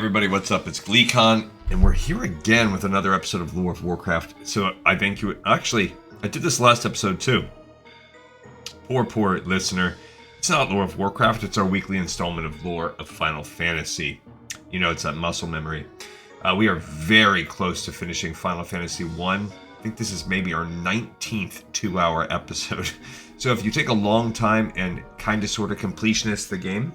everybody, what's up? It's GleeCon, and we're here again with another episode of Lore of Warcraft. So I thank you. Actually, I did this last episode too. Poor listener. It's not Lore of Warcraft, it's our weekly installment of Lore of Final Fantasy. You know, it's that muscle memory. We are very close to finishing Final Fantasy 1. I think this is maybe our 19th 2-hour episode. So if you take a long time and kind of sort of completionist the game,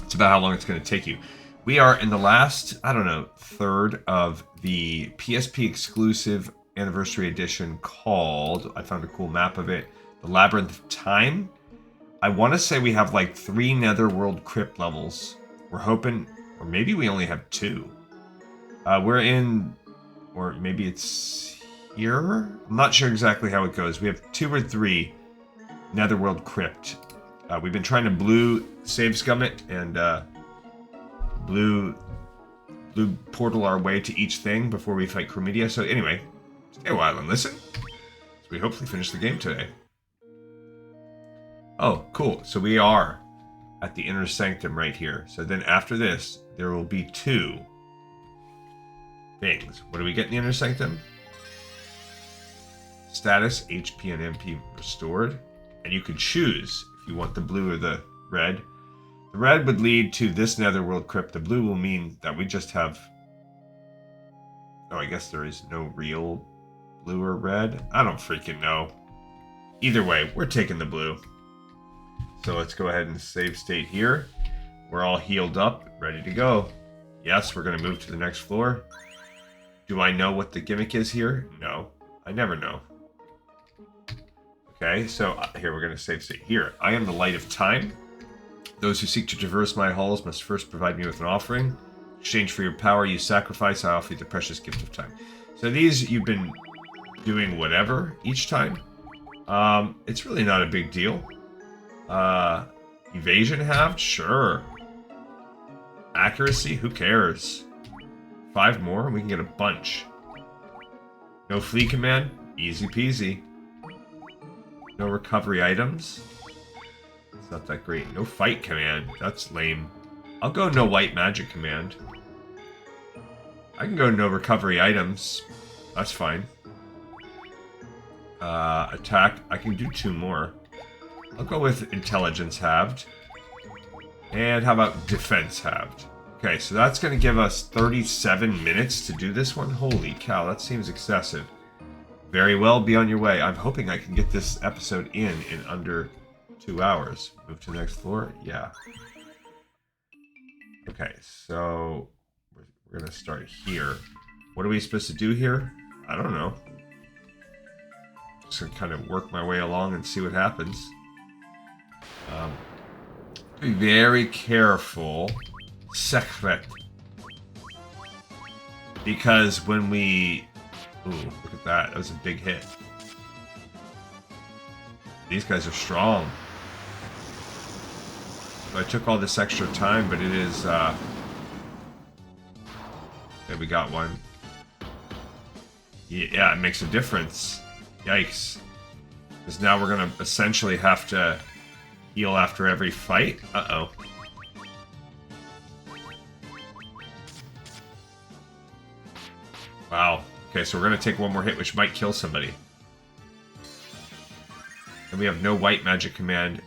it's about how long it's going to take you. We are in the last, third of the PSP exclusive anniversary edition called, I found a cool map of it, the Labyrinth of Time. I want to say we have like 3 Netherworld crypt levels. We're hoping, or maybe we only have 2. We're in, or maybe it's here? I'm not sure exactly how it goes. We have 2 or 3 Netherworld crypt. We've been trying to blue save scum it and blue portal our way to each thing before we fight Chromedia. So anyway, stay a while and listen. So we hopefully finish the game today. Oh, cool. So we are at the inner sanctum right here. So then after this, there will be 2 things. What do we get in the inner sanctum? Status, HP, and MP restored. And you can choose if you want the blue or the red. The red would lead to this Netherworld crypt. The blue will mean that we just have... Oh, I guess there is no real blue or red. I don't freaking know. Either way, we're taking the blue. So let's go ahead and save state here. We're all healed up, ready to go. Yes, we're going to move to the next floor. Do I know what the gimmick is here? No, I never know. Okay, so here we're going to save state here. I am the light of time. Those who seek to traverse my halls must first provide me with an offering. In exchange for your power you sacrifice, I offer you the precious gift of time. So these, you've been doing whatever each time. It's really not a big deal. Evasion halved? Sure. Accuracy? Who cares? 5 more and we can get a bunch. No flee command? Easy peasy. No recovery items? It's not that great. No fight command? That's lame. I'll go no white magic command. I can go no recovery items. That's fine. Attack. I can do 2 more. I'll go with intelligence halved. And how about defense halved? Okay, so that's going to give us 37 minutes to do this one. Holy cow, that seems excessive. Very well, be on your way. I'm hoping I can get this episode in under 2 hours. Move to the next floor? Yeah. Okay, so we're going to start here. What are we supposed to do here? I don't know. Just going to kind of work my way along and see what happens. Be very careful. Secret. Because when we... Ooh, look at that. That was a big hit. These guys are strong. So I took all this extra time, but it is... Okay, we got one. Yeah, it makes a difference. Yikes. Because now we're going to essentially have to heal after every fight. Uh-oh. Wow. Okay, so we're going to take one more hit, which might kill somebody. And we have no white magic command.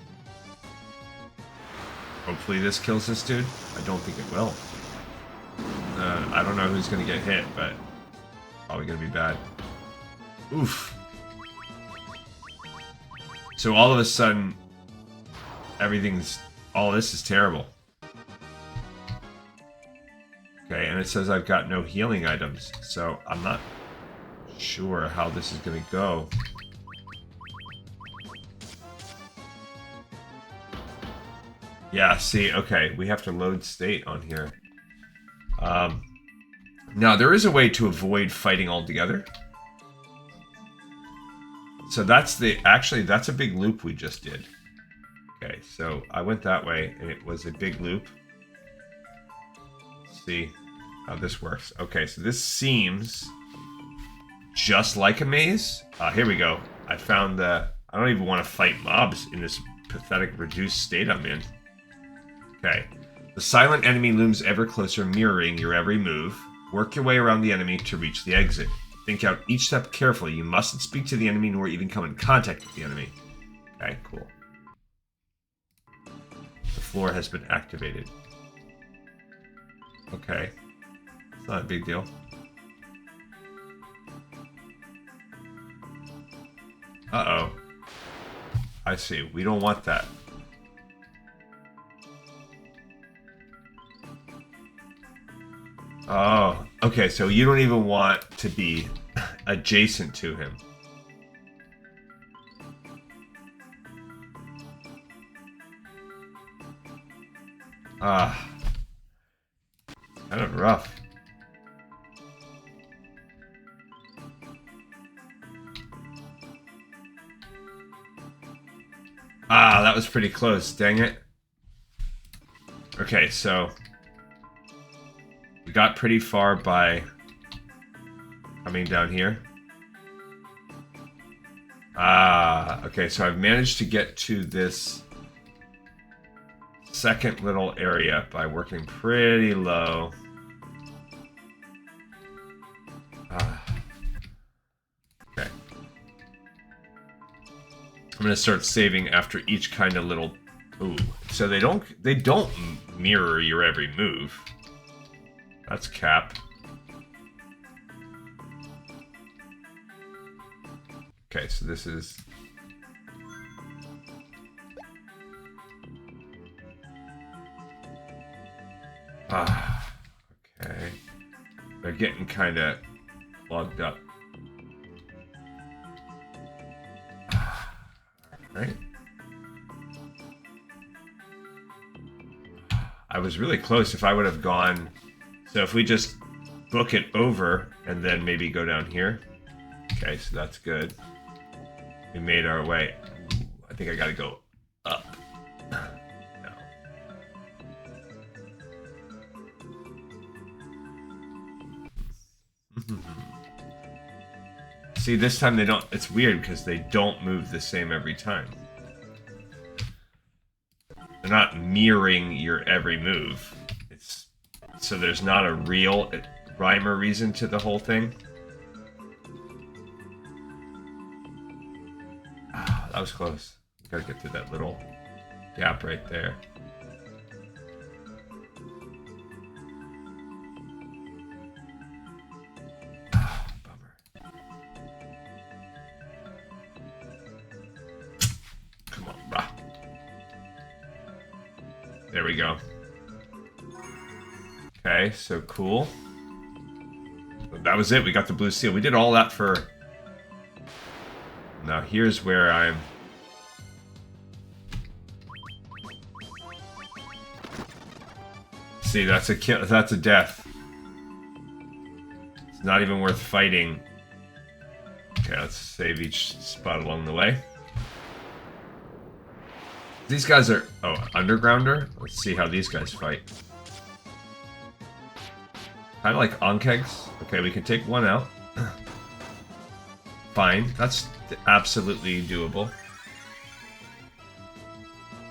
Hopefully this kills this dude. I don't think it will. I don't know who's going to get hit, but probably going to be bad. Oof. So all of a sudden, all this is terrible. Okay, and it says I've got no healing items, so I'm not sure how this is going to go. Yeah, see, okay, we have to load state on here. Now, there is a way to avoid fighting altogether. So that's that's a big loop we just did. Okay, so I went that way, and it was a big loop. Let's see how this works. Okay, so this seems just like a maze. Here we go. I found I don't even want to fight mobs in this pathetic reduced state I'm in. Okay, The silent enemy looms ever closer, mirroring your every move. Work your way around the enemy to reach the exit. Think out each step carefully. You mustn't speak to the enemy nor even come in contact with the enemy. Okay, cool. The floor has been activated. Okay. It's not a big deal. Uh-oh. I see. We don't want that. Oh, okay, so you don't even want to be adjacent to him. Kind of rough. That was pretty close, dang it. Okay, so we got pretty far by coming down here. Okay, so I've managed to get to this second little area by working pretty low. Okay. I'm gonna start saving after each kind of little. Ooh, so they don't mirror your every move. That's cap. Okay, so this is. Okay. They're getting kind of plugged up. Right. I was really close if I would have gone. So if we just book it over and then maybe go down here. Okay, so that's good. We made our way. I think I gotta go up. No. See, this time they don't. It's weird because they don't move the same every time. They're not mirroring your every move. It's so there's not a real rhyme or reason to the whole thing. That was close. Gotta get through that little gap right there. There we go. Okay, so cool. That was it. We got the blue seal. We did all that for... Now here's where I'm... See, that's a kill. That's a death. It's not even worth fighting. Okay, let's save each spot along the way. These guys are... Oh, undergrounder? Let's see how these guys fight. Kind of like Onkegs. Okay, we can take one out. Fine. That's absolutely doable.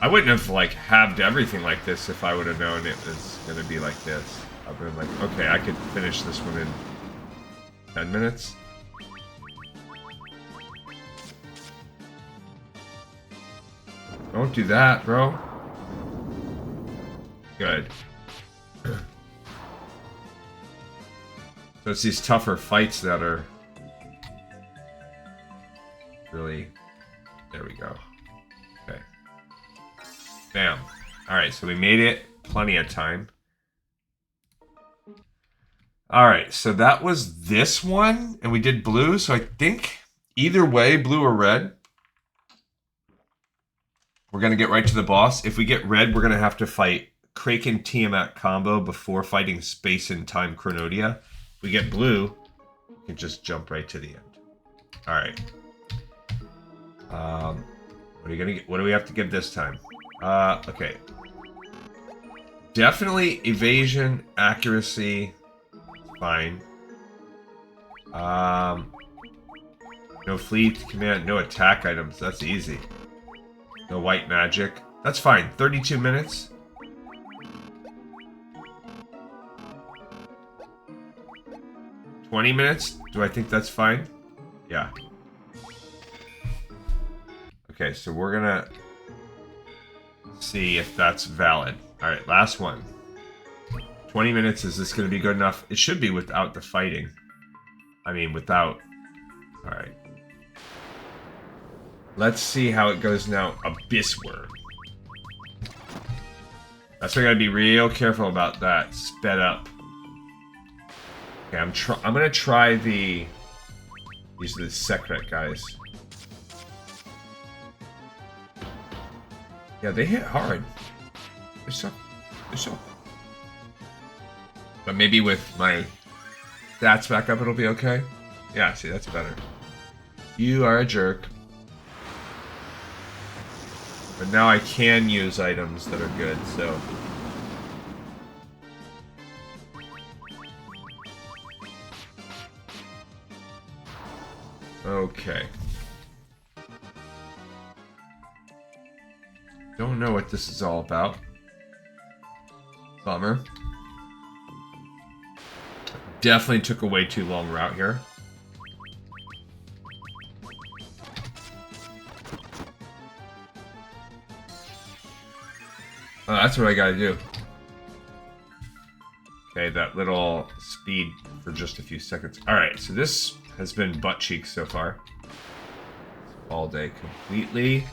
I wouldn't have, like, halved everything like this if I would have known it was going to be like this. I would have been like, okay, I could finish this one in 10 minutes. Don't do that, bro. Good. So it's these tougher fights that are really... There we go. Okay. Bam. Alright, so we made it. Plenty of time. Alright, so that was this one. And we did blue, so I think either way, blue or red, we're going to get right to the boss. If we get red, we're going to have to fight Kraken Tiamat combo before fighting Space and Time Chronodia. If we get blue, we can just jump right to the end. Alright. What are you gonna get? What do we have to give this time? Okay. Definitely evasion, accuracy, fine. No fleet command, no attack items. That's easy. No white magic. That's fine. 32 minutes. 20 minutes? Do I think that's fine? Yeah. Okay, so we're gonna see if that's valid. Alright, last one. 20 minutes, is this gonna be good enough? It should be without the fighting. I mean, without... Alright. Let's see how it goes now. Abyss Worm. That's why I gotta be real careful about that. Sped up. Okay, I'm gonna try the... These are the secret guys. Yeah, they hit hard. They're so... But maybe with my stats back up, it'll be okay. Yeah, see, that's better. You are a jerk. But now I can use items that are good, so... Okay. Don't know what this is all about. Bummer. Definitely took a way too long route here. Oh, that's what I gotta do. Okay, that little speed for just a few seconds. Alright, so this has been butt cheeks so far. All day completely.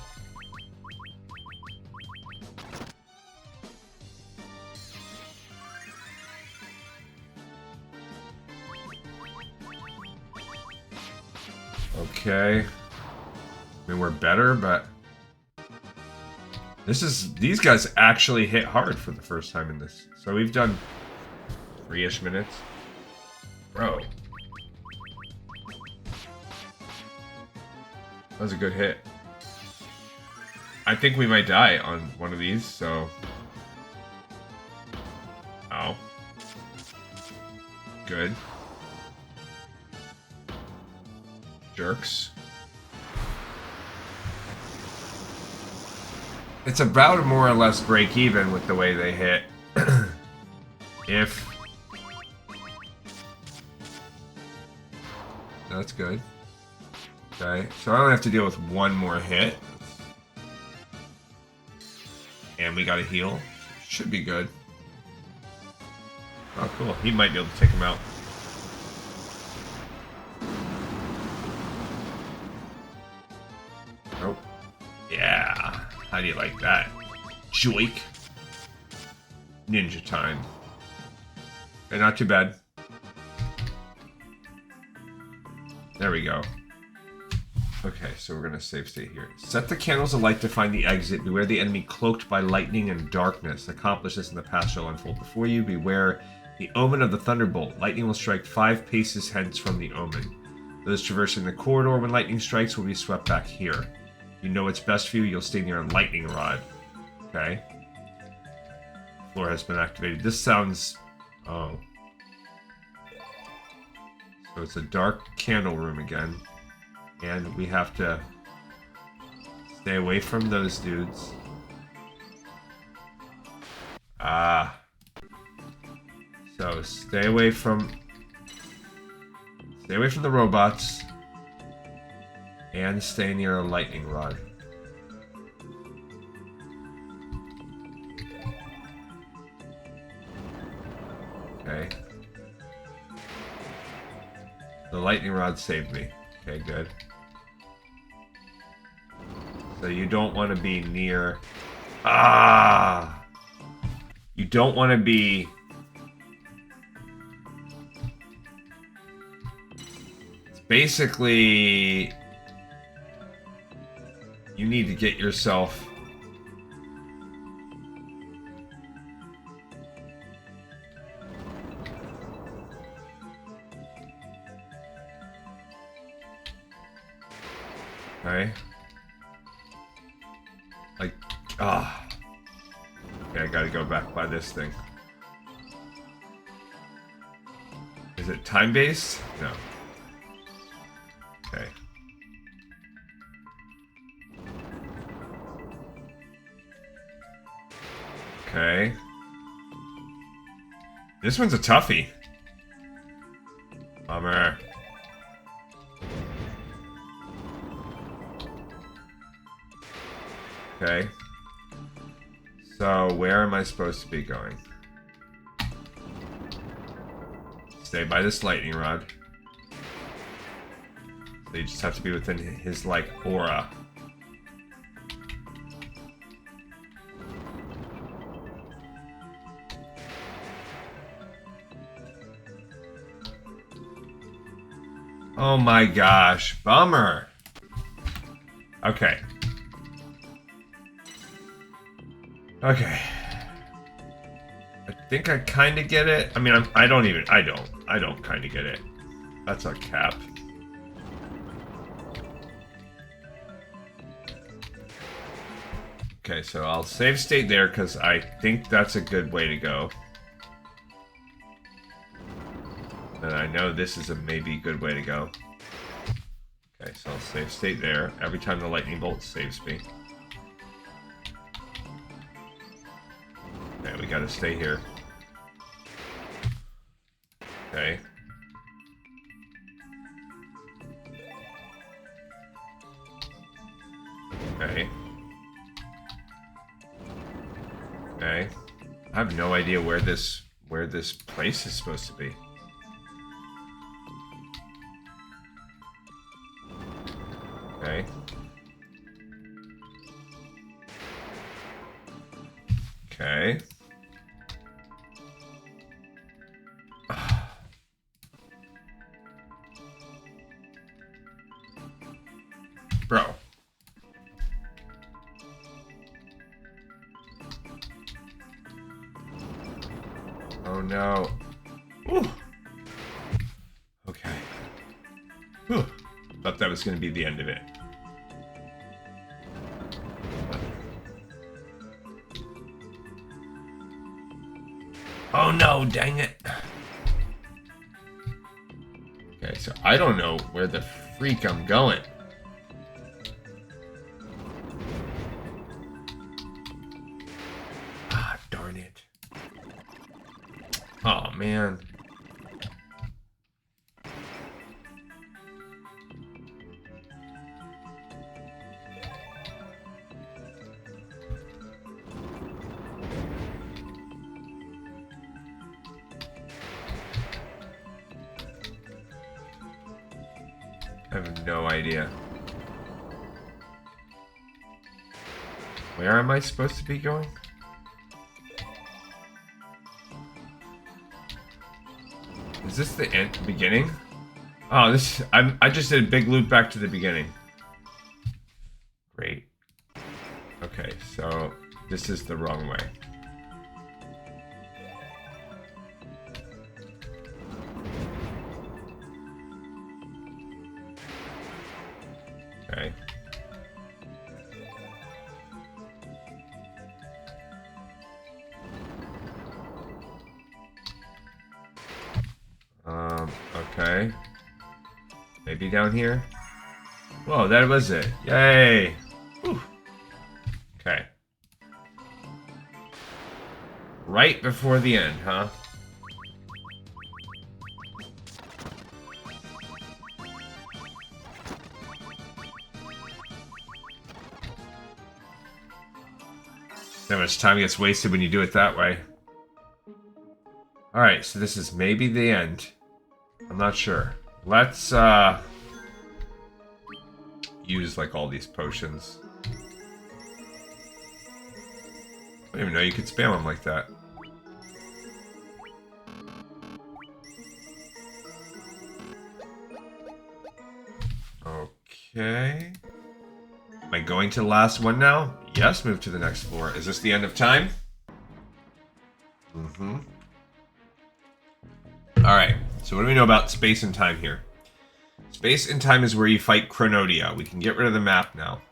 Okay. I mean, we're better, but... These guys actually hit hard for the first time in this. So we've done 3-ish minutes. Bro. That was a good hit. I think we might die on one of these, so... Oh. Good. Jerks. It's about a more or less break even with the way they hit. If... That's good. Okay, so I only have to deal with one more hit. And we got a heal. Should be good. Oh, cool. He might be able to take him out. Nope. Yeah. How do you like that? Joik. Ninja time. Okay, not too bad. There we go. Okay, so we're gonna save state here. Set the candles alight to find the exit. Beware the enemy cloaked by lightning and darkness. Accomplish this and the path shall unfold before you. Beware the omen of the thunderbolt. Lightning will strike 5 paces hence from the omen. Those traversing the corridor when lightning strikes will be swept back here. You know what's best for you, you'll stay near a lightning rod. Okay. Floor has been activated. This sounds... Oh. So it's a dark candle room again. And we have to stay away from those dudes. Ah. So stay away from the robots. And stay near a lightning rod. Okay. The lightning rod saved me. Okay, good. So you don't want to be near... Ah! You don't want to be... It's basically... You need to get yourself... Okay. Like, ah. Okay, I gotta go back by this thing. Is it time-based? No. Okay. Okay. This one's a toughie. Bummer. Okay. So, where am I supposed to be going? Stay by this lightning rod. So you just have to be within his, like, aura. Oh my gosh, bummer. Okay. Okay. I think I kind of get it. I mean, I don't kind of get it. That's a cap. Okay, so I'll save state there because I think that's a good way to go. And I know this is a maybe good way to go. Okay, so I'll save state there. Every time the lightning bolt saves me. Okay, we gotta stay here. Okay. Okay. Okay. I have no idea where this place is supposed to be. Okay. Okay. Bro. Oh no. Ooh. Okay. Whew. Thought that was going to be the end of it. Oh no, dang it. Okay, so I don't know where the freak I'm going. Ah, darn it. Oh man. I have no idea. Where am I supposed to be going? Is this the end? Beginning? Oh, this. I just did a big loop back to the beginning. Great. Okay, so this is the wrong way. Okay. Okay. Maybe down here? Whoa, that was it. Yay! Whew. Okay. Right before the end, huh? So much time gets wasted when you do it that way. Alright, so this is maybe the end. I'm not sure. Let's, use, like, all these potions. I didn't even know you could spam them like that. Okay. Am I going to the last one now? Yes, move to the next floor. Is this the end of time? Mm-hmm. Alright, so what do we know about space and time here? Space and time is where you fight Chronodia. We can get rid of the map now.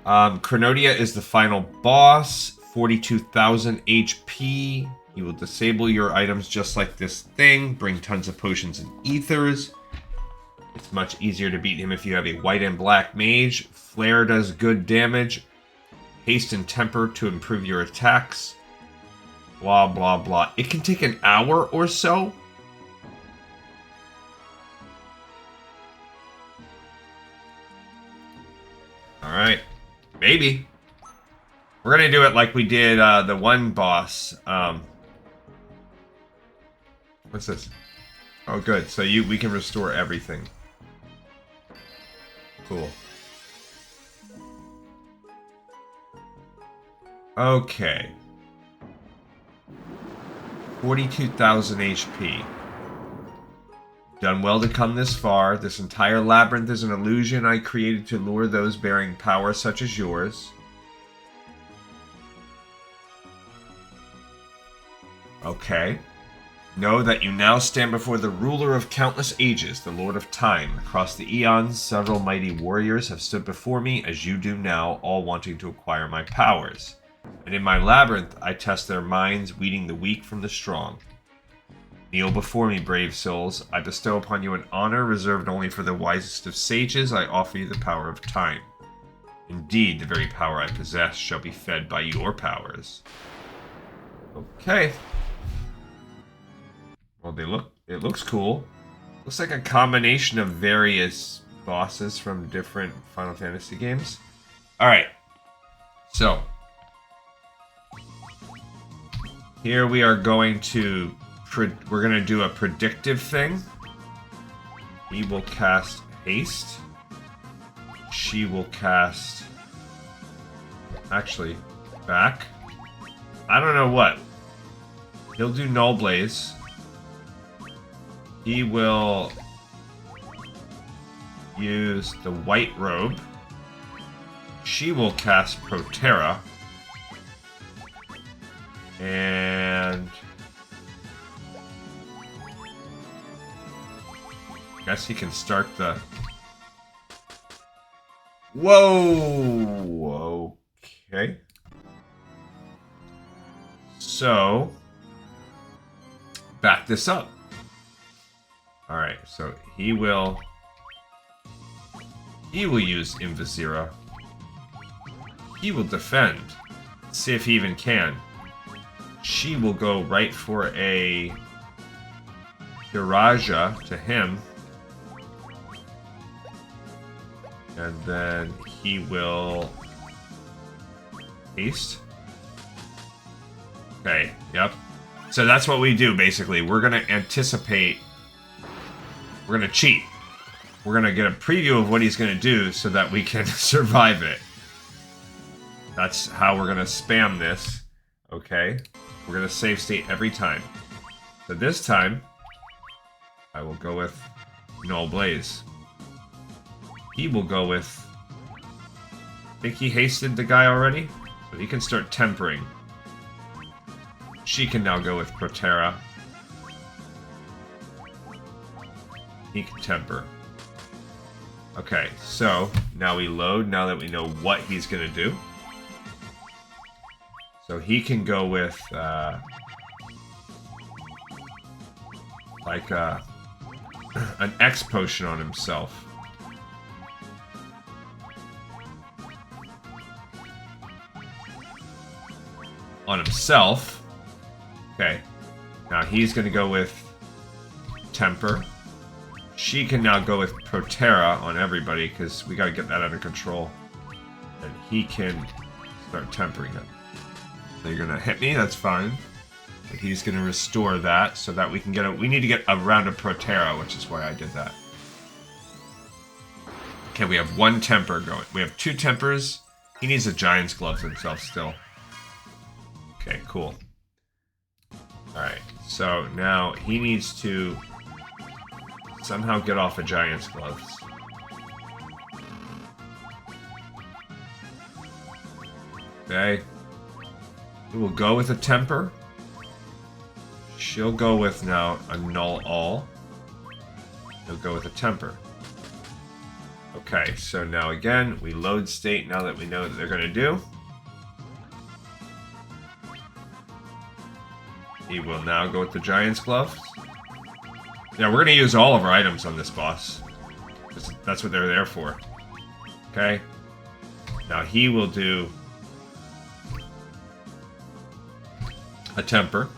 Chronodia is the final boss. 42,000 HP. He will disable your items just like this thing. Bring tons of potions and ethers. It's much easier to beat him if you have a white and black mage. Flare does good damage. Haste and temper to improve your attacks. Blah, blah, blah. It can take an hour or so. Maybe. We're gonna do it like we did the one boss. What's this? Oh, good. So we can restore everything. Cool. Okay. 42,000 HP. Done well to come this far. This entire labyrinth is an illusion I created to lure those bearing power such as yours. Okay. Know that you now stand before the ruler of countless ages, the Lord of Time. Across the eons, several mighty warriors have stood before me, as you do now, all wanting to acquire my powers. And in my labyrinth, I test their minds, weeding the weak from the strong. Kneel before me, brave souls. I bestow upon you an honor reserved only for the wisest of sages. I offer you the power of time. Indeed, the very power I possess shall be fed by your powers. Okay. Well, it looks cool. Looks like a combination of various bosses from different Final Fantasy games. Alright. So. Here we are going to... We're going to do a predictive thing. He will cast Haste. She will cast... Actually, back. I don't know what. He'll do Null Blaze. He will use the White Robe. She will cast Protera. And... I guess he can start the... Whoa! Okay. So... back this up. Alright, so he will use Invisira. He will defend. See if he even can. She will go right for a Hiraja to him. And then he will haste. Okay, yep. So that's what we do, basically. We're going to anticipate. We're going to cheat. We're going to get a preview of what he's going to do so that we can survive it. That's how we're going to spam this. Okay. We're going to save state every time. So this time, I will go with Null Blaze. He will go with... I think he hasted the guy already. So he can start tempering. She can now go with Protera. He can temper. Okay, so now we load, now that we know what he's going to do. So he can go with, like, an X potion on himself. Okay. Now he's going to go with Temper. She can now go with Protera on everybody, because we got to get that under control. And he can start tempering them. So you're going to hit me, that's fine. But he's going to restore that so that we can get we need to get a round of Protera, which is why I did that. Okay, we have one Temper going. We have two Tempers. He needs a Giant's Gloves himself still. Okay, cool. Alright, so now he needs to somehow get off a Giant's Gloves. Okay. We will go with a Temper. She'll go with now a Null All. He'll go with a Temper. Okay, so now again, we load state now that we know what they're going to do. He will now go with the Giant's Gloves. Yeah, we're going to use all of our items on this boss. That's what they're there for. Okay? Now he will do a Temper.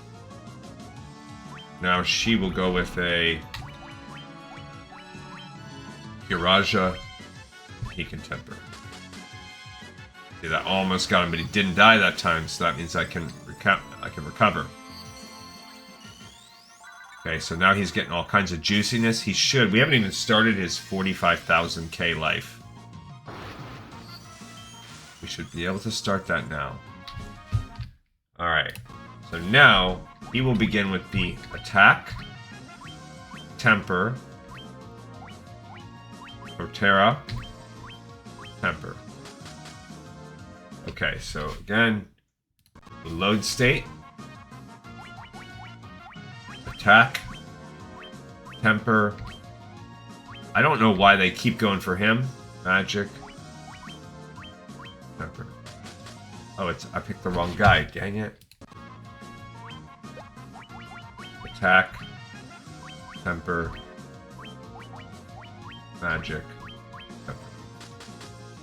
Now she will go with a Hiraja. He can temper. See, that almost got him, but he didn't die that time, so that means I can recover. Okay, so now he's getting all kinds of juiciness. He should. We haven't even started his 45,000k life. We should be able to start that now. Alright. So now, he will begin with the attack, temper, Protera, temper. Okay, so again, load state, attack, temper. I don't know why they keep going for him. Magic, temper. Oh, I picked the wrong guy. Dang it. Attack, temper, magic, temper.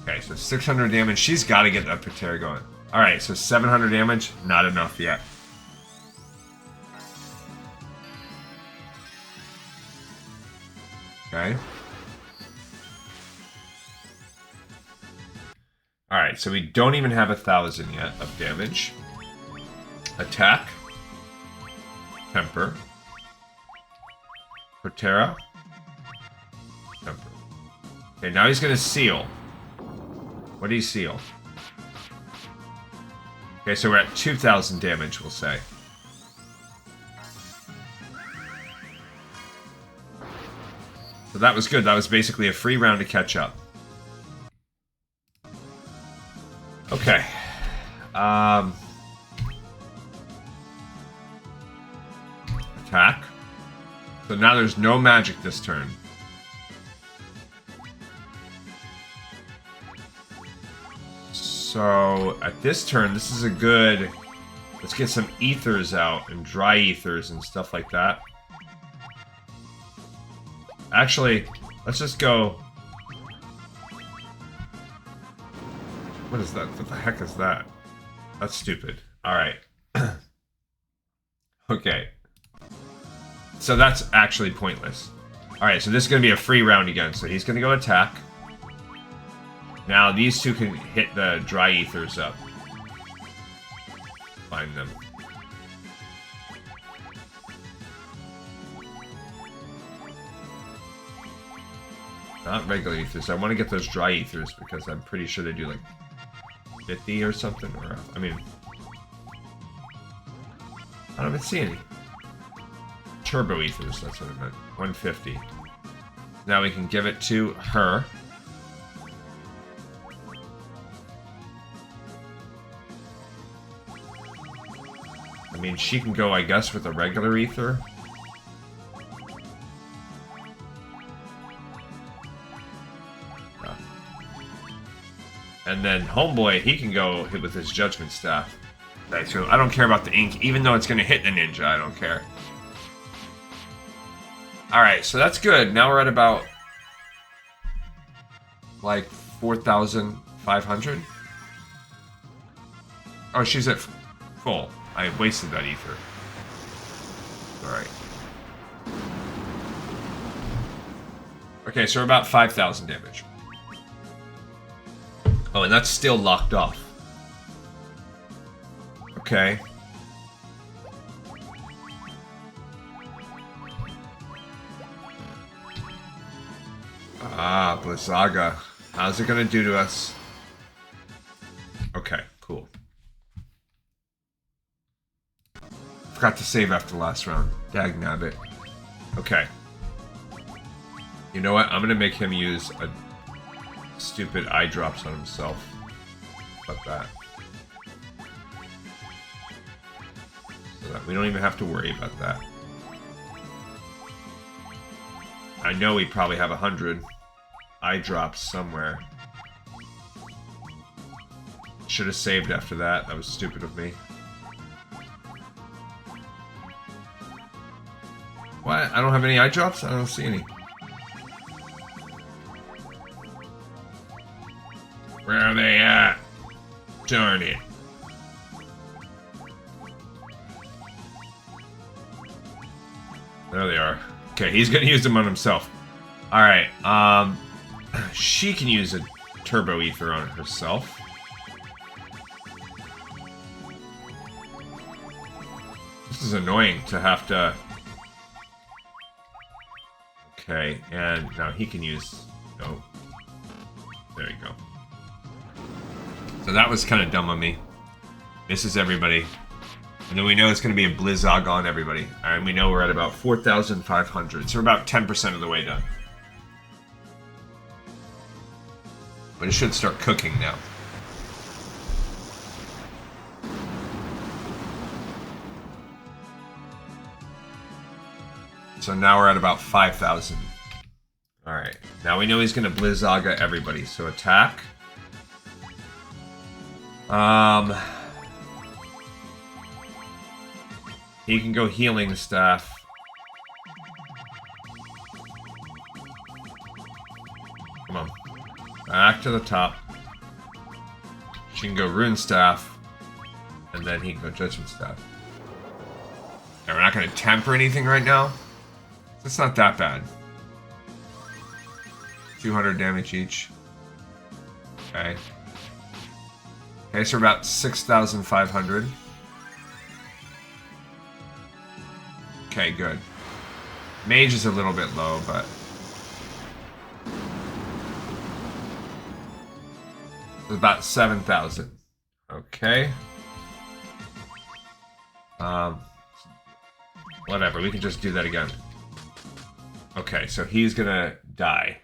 Okay, so 600 damage. She's got to get that Protera going. Alright, so 700 damage. Not enough yet. Okay. Alright, so we don't even have 1,000 yet of damage. Attack. Temper. Protera. Temper. Okay, now he's gonna seal. What do you seal? Okay, so we're at 2,000 damage, we'll say. So that was good. That was basically a free round to catch up. Okay. Attack. So now there's no magic this turn. So at this turn, this is a good... Let's get some ethers out and dry ethers and stuff like that. Actually, let's just go... What is that? What the heck is that? That's stupid. Alright. Okay. So that's actually pointless. Alright, so this is going to be a free round again. So he's going to go attack. Now these two can hit the dry ethers up. Find them. Not regular ethers. I want to get those dry ethers because I'm pretty sure they do like 50 or something. Or I mean, I don't even see any. Turbo ethers, that's what I meant. 150. Now we can give it to her. I mean, she can go, I guess, with a regular ether. And then Homeboy, he can go hit with his Judgment Staff. Okay, so I don't care about the ink, even though it's going to hit the ninja, I don't care. Alright, so that's good. Now we're at about, like, 4,500. Oh, she's at full. I wasted that ether. Alright. Okay, so we're about 5,000 damage. Oh, and that's still locked off. Okay. Ah, Blizzaga. How's it gonna do to us? Okay, cool. Forgot to save after the last round. Dagnabbit. Okay. You know what? I'm gonna make him use a stupid eye drops on himself. Fuck that. So that we don't even have to worry about that. I know we probably have 100 eye drops somewhere. Should have saved after that. That was stupid of me. What? I don't have any eye drops? I don't see any. Where are they at? Darn it. There they are. Okay, he's gonna use them on himself. Alright, she can use a turbo ether on herself. This is annoying to have to... Okay, and now he can use... Oh. There you go. So that was kind of dumb of me. Misses everybody. And then we know it's going to be a Blizzog on everybody. And we know we're at about 4,500. So we're about 10% of the way done. But it should start cooking now. So now we're at about 5,000. Alright. Now we know he's going to Blizzaga everybody. So attack. He can go healing staff. Come on. Back to the top. She can go rune staff. And then he can go judgment staff. And we're not going to temper anything right now. That's not that bad. 200 damage each. Okay. Okay, so we're about 6,500. Okay, good. Mage is a little bit low, but... It's about 7,000. Okay. Whatever, we can just do that again. Okay, so he's gonna die.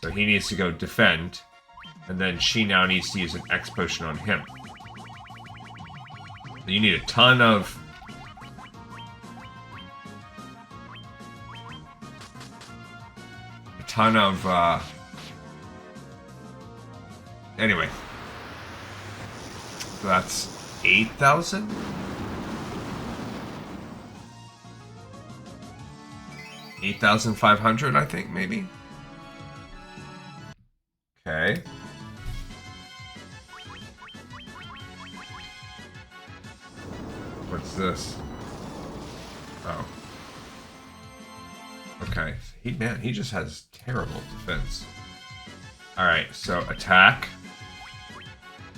So he needs to go defend. And then she now needs to use an X potion on him. You need a ton of... Anyway. So that's 8,000? 8,500, I think, maybe? Okay. What's this? Oh. Okay. He just has terrible defense. Alright, so attack.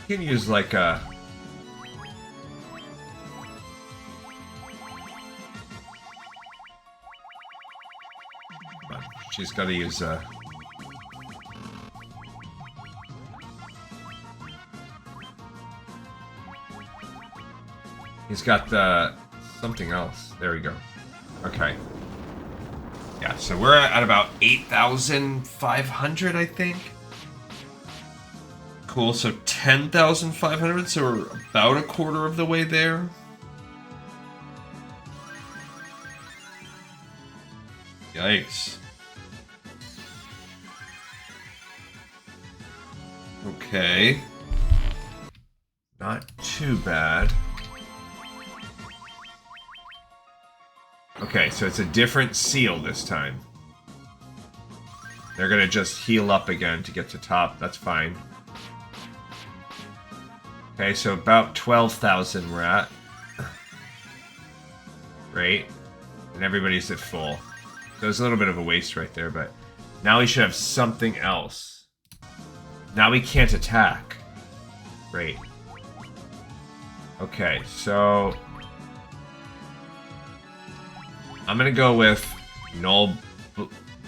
You can use like a... She's got to use a... He's got the... something else. There we go. Okay. Yeah, so we're at about 8,500, I think. Cool, so 10,500, so we're about a quarter of the way there. Yikes. Okay. Not too bad. Okay, so it's a different seal this time. They're gonna just heal up again to get to top. That's fine. Okay, so about 12,000 we're at. Right? And everybody's at full. So it's a little bit of a waste right there, but now we should have something else. Now we can't attack. Great. Okay, so... I'm gonna go with Null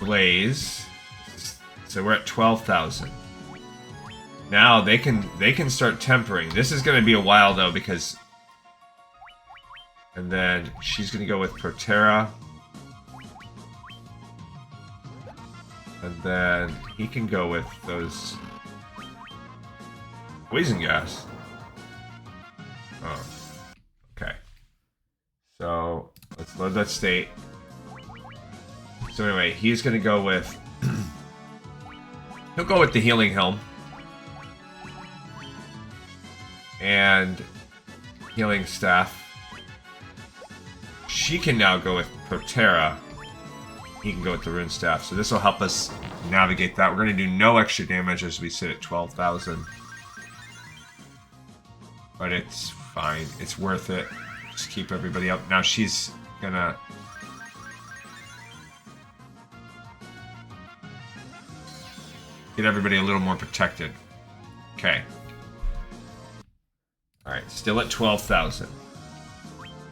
Blaze. So we're at 12,000. Now they can start tempering. This is gonna be a while though because... And then she's gonna go with Protera. And then he can go with those... Poison gas. Oh. Okay. So, let's load that state. So anyway, he's gonna go with... He'll go with the Healing Helm. And... Healing Staff. She can now go with Protera. He can go with the Rune Staff. So this will help us navigate that. We're gonna do no extra damage as we sit at 12,000. But it's fine. It's worth it. Just keep everybody up. Now she's gonna... Get everybody a little more protected. Okay. Alright, still at 12,000.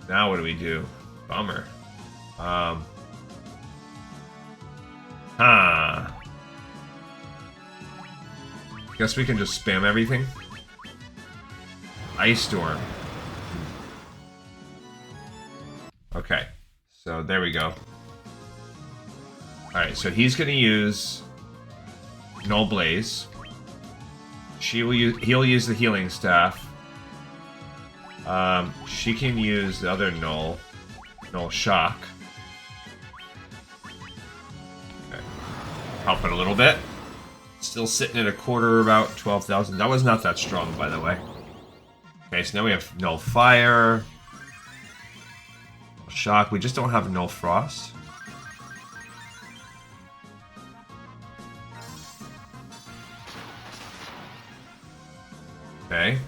Now what do we do? Bummer. Guess we can just spam everything. Ice Storm. Okay, so there we go. Alright, so he's gonna use Null Blaze. He'll use the healing staff. She can use the other Null Shock. Okay. Help it a little bit. Still sitting at a quarter, about 12,000. That was not that strong, by the way. Okay, so now we have Null Fire. Null Shock. We just don't have Null Frost. Okay.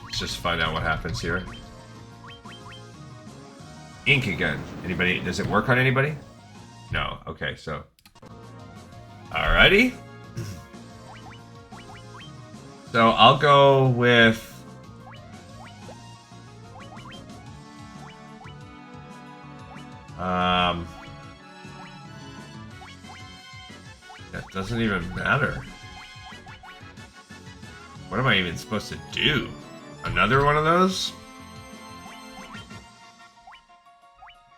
Let's just find out what happens here. Ink again. Anybody? Does it work on anybody? No. Okay, so. Alrighty. So I'll go with. That doesn't even matter. What am I even supposed to do? Another one of those?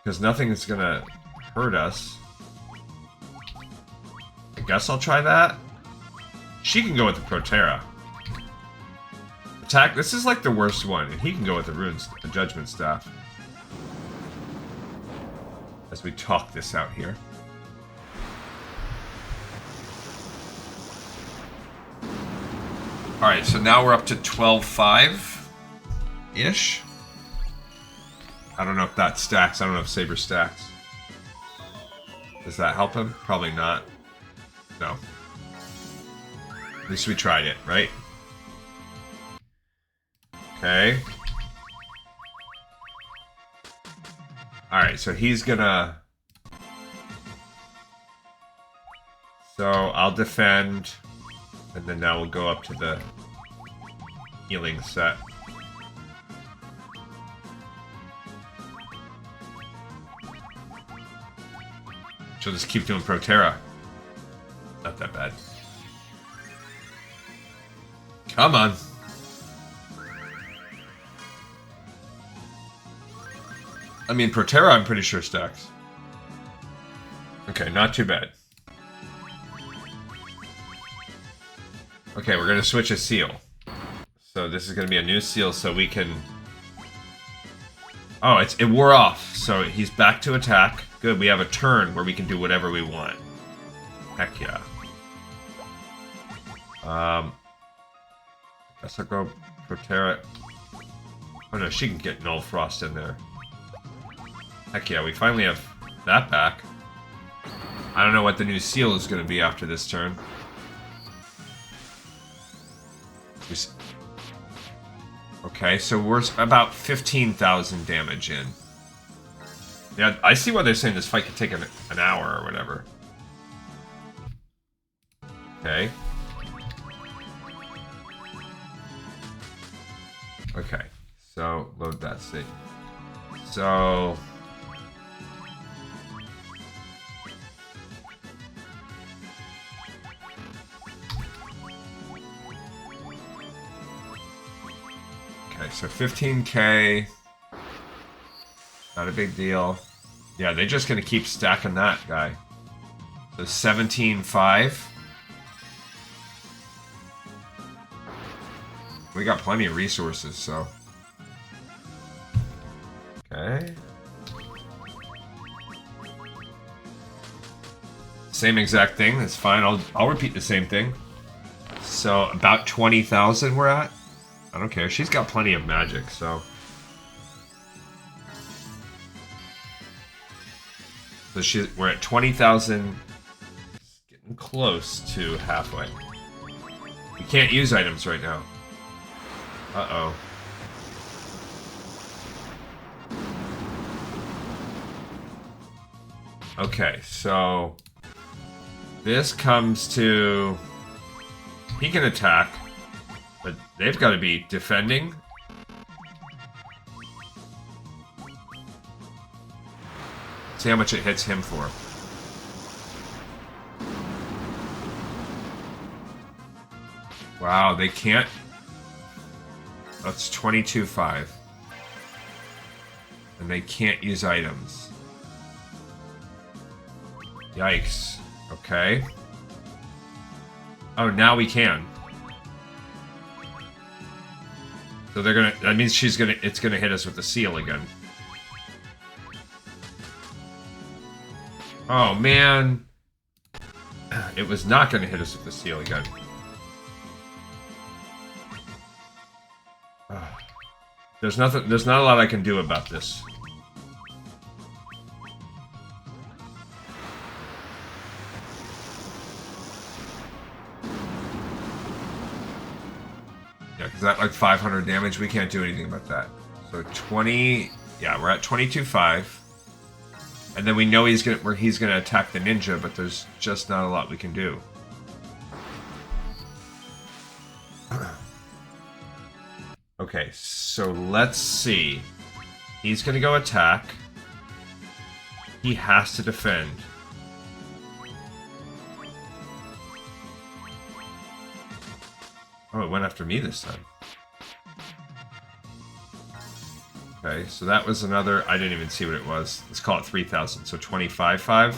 Because nothing is gonna hurt us. I guess I'll try that. She can go with the Proterra. Attack. This is like the worst one, and he can go with the Judgment Staff. As we talk this out here. Alright, so now we're up to 12.5-ish. I don't know if that stacks. I don't know if Saber stacks. Does that help him? Probably not. No. At least we tried it, right? Okay. Alright, so he's gonna... So I'll defend... And then now we'll go up to the healing set. She'll just keep doing Proterra. Not that bad. Come on. I mean, Proterra I'm pretty sure stacks. Okay, not too bad. Okay, we're gonna switch a seal. So this is gonna be a new seal, so we can. Oh, it wore off. So he's back to attack. Good. We have a turn where we can do whatever we want. Heck yeah. Guess I'll go Proterra. Oh no, she can get Null Frost in there. Heck yeah, we finally have that back. I don't know what the new seal is gonna be after this turn. Okay, so we're about 15,000 damage in. Yeah, I see why they're saying this fight could take an hour or whatever. Okay. Okay, so load that state. So... So 15k, not a big deal. Yeah, they're just gonna keep stacking that guy. So 17.5. We got plenty of resources, so. Okay. Same exact thing, that's fine. I'll repeat the same thing. So about 20,000 we're at. I don't care. She's got plenty of magic, so... So we're at 20,000. Getting close to halfway. We can't use items right now. Uh-oh. Okay, so... This comes to... He can attack. But they've got to be defending. See how much it hits him for. Wow, they can't. That's 22.5. And they can't use items. Yikes. Okay. Oh, now we can. So they're gonna. That means she's gonna. It's gonna hit us with the seal again. Oh man. It was not gonna hit us with the seal again. There's nothing. There's not a lot I can do about this. Yeah, because that like 500 damage. We can't do anything about that. So 20. Yeah, we're at 22.5. And then we know he's gonna attack the ninja, but there's just not a lot we can do. Okay, so let's see. He's gonna go attack. He has to defend. Oh, it went after me this time. Okay, so that was another... I didn't even see what it was. Let's call it 3,000. So 25.5.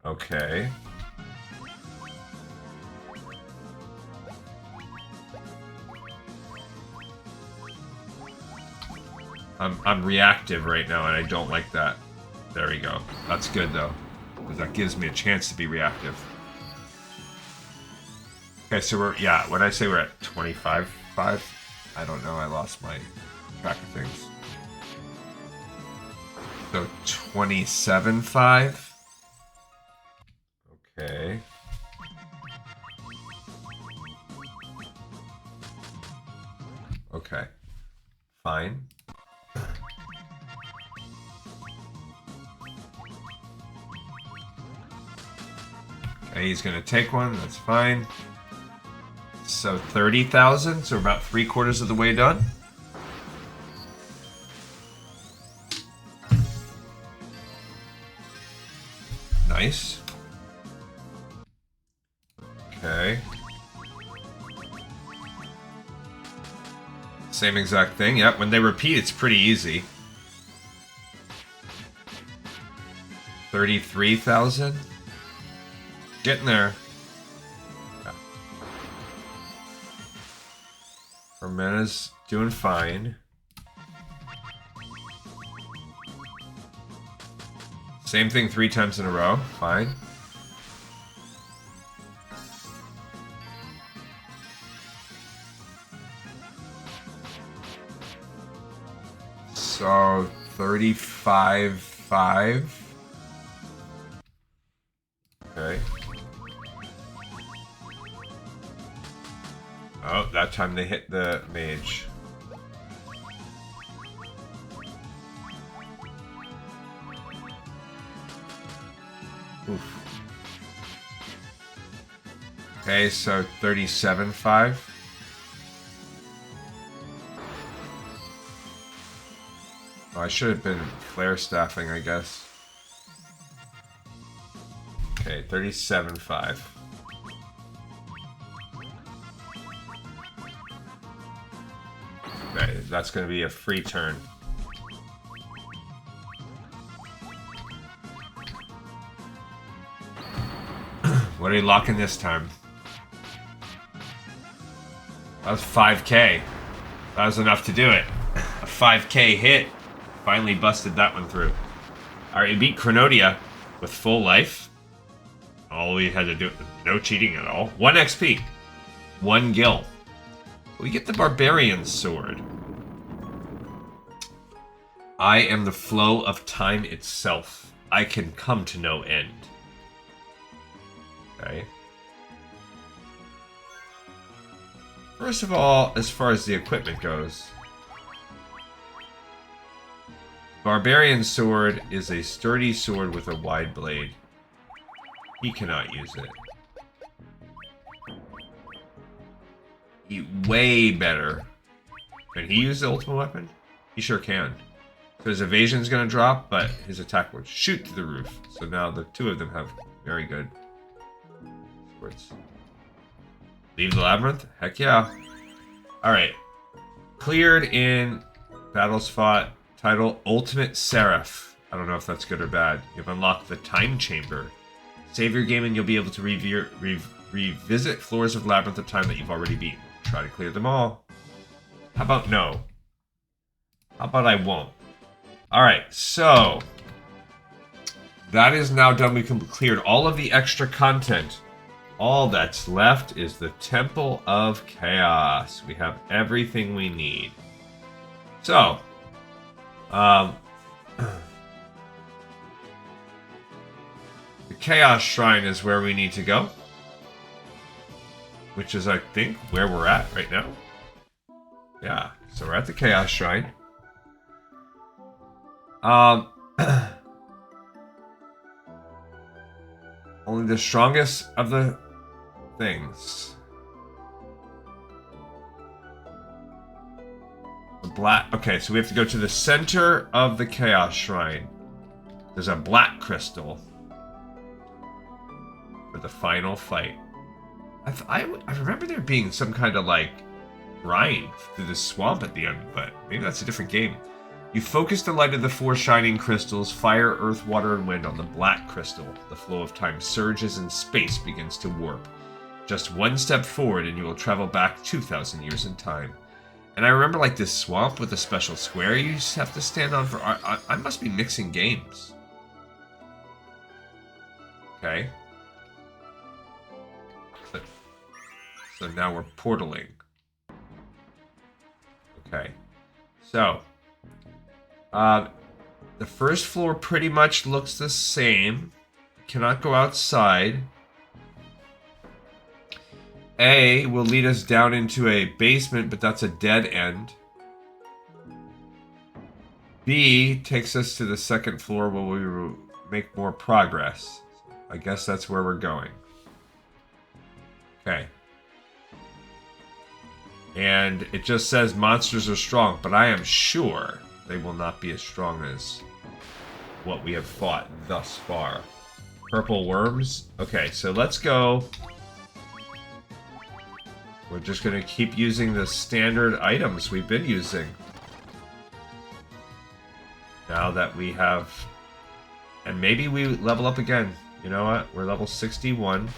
Okay. I'm reactive right now, and I don't like that. There we go. That's good, though. Because that gives me a chance to be reactive. Okay, so we're... Yeah, when I say we're at 25.5, I don't know. I lost my track of things. So 27.5. Okay. Okay. Fine. Okay, he's gonna take one. That's fine. So 30,000. So we're about 3/4 of the way done. Nice. Okay. Same exact thing. Yep, when they repeat, it's pretty easy. 33,000. Getting there. Yeah. Fermenta's doing fine. Same thing 3 times in a row. Fine. So 35.5. Okay. Oh, that time they hit the mage. Oof. Okay, so 37.5. Oh, I should have been flare staffing, I guess. Okay, 37.5. Okay, that's going to be a free turn. What are you locking this time? That was 5k. That was enough to do it. A 5k hit. Finally busted that one through. Alright, we beat Chronodia with full life. All we had to do, no cheating at all. 1 XP. 1 gil. We get the Barbarian Sword. I am the flow of time itself. I can come to no end. Okay. First of all, as far as the equipment goes, Barbarian Sword is a sturdy sword with a wide blade. He cannot use it. Way better. Can he use the ultimate weapon? He sure can. So his evasion's gonna drop, but his attack would shoot through the roof. So now the two of them have very good swords. Leave the labyrinth? Heck yeah. Alright. Cleared in battles fought. Title Ultimate Seraph. I don't know if that's good or bad. You've unlocked the Time Chamber. Save your game and you'll be able to revisit floors of Labyrinth at time that you've already beaten. Try to clear them all. How about no? How about I won't? Alright, so that is now done. We've cleared all of the extra content. All that's left is the Temple of Chaos. We have everything we need. So, the Chaos Shrine is where we need to go. Which is, I think, where we're at right now. Yeah, so we're at the Chaos Shrine. Only the strongest of the things. The black. Okay, so we have to go to the center of the Chaos Shrine. There's a black crystal for the final fight. I remember there being some kind of like grind through the swamp at the end, but maybe that's a different game. You focus the light of the four shining crystals, fire, earth, water, and wind, on the black crystal. The flow of time surges and space begins to warp. Just one step forward and you will travel back 2,000 years in time. And I remember like this swamp with a special square you just have to stand on for... I must be mixing games. Okay. So now we're portaling. Okay. So... the first floor pretty much looks the same. Cannot go outside. A will lead us down into a basement, but that's a dead end. B takes us to the second floor where we will make more progress. I guess that's where we're going. Okay. And it just says monsters are strong, but I am sure they will not be as strong as what we have fought thus far. Purple worms? Okay, so let's go. We're just going to keep using the standard items we've been using. Now that we have... And maybe we level up again. You know what? We're level 61.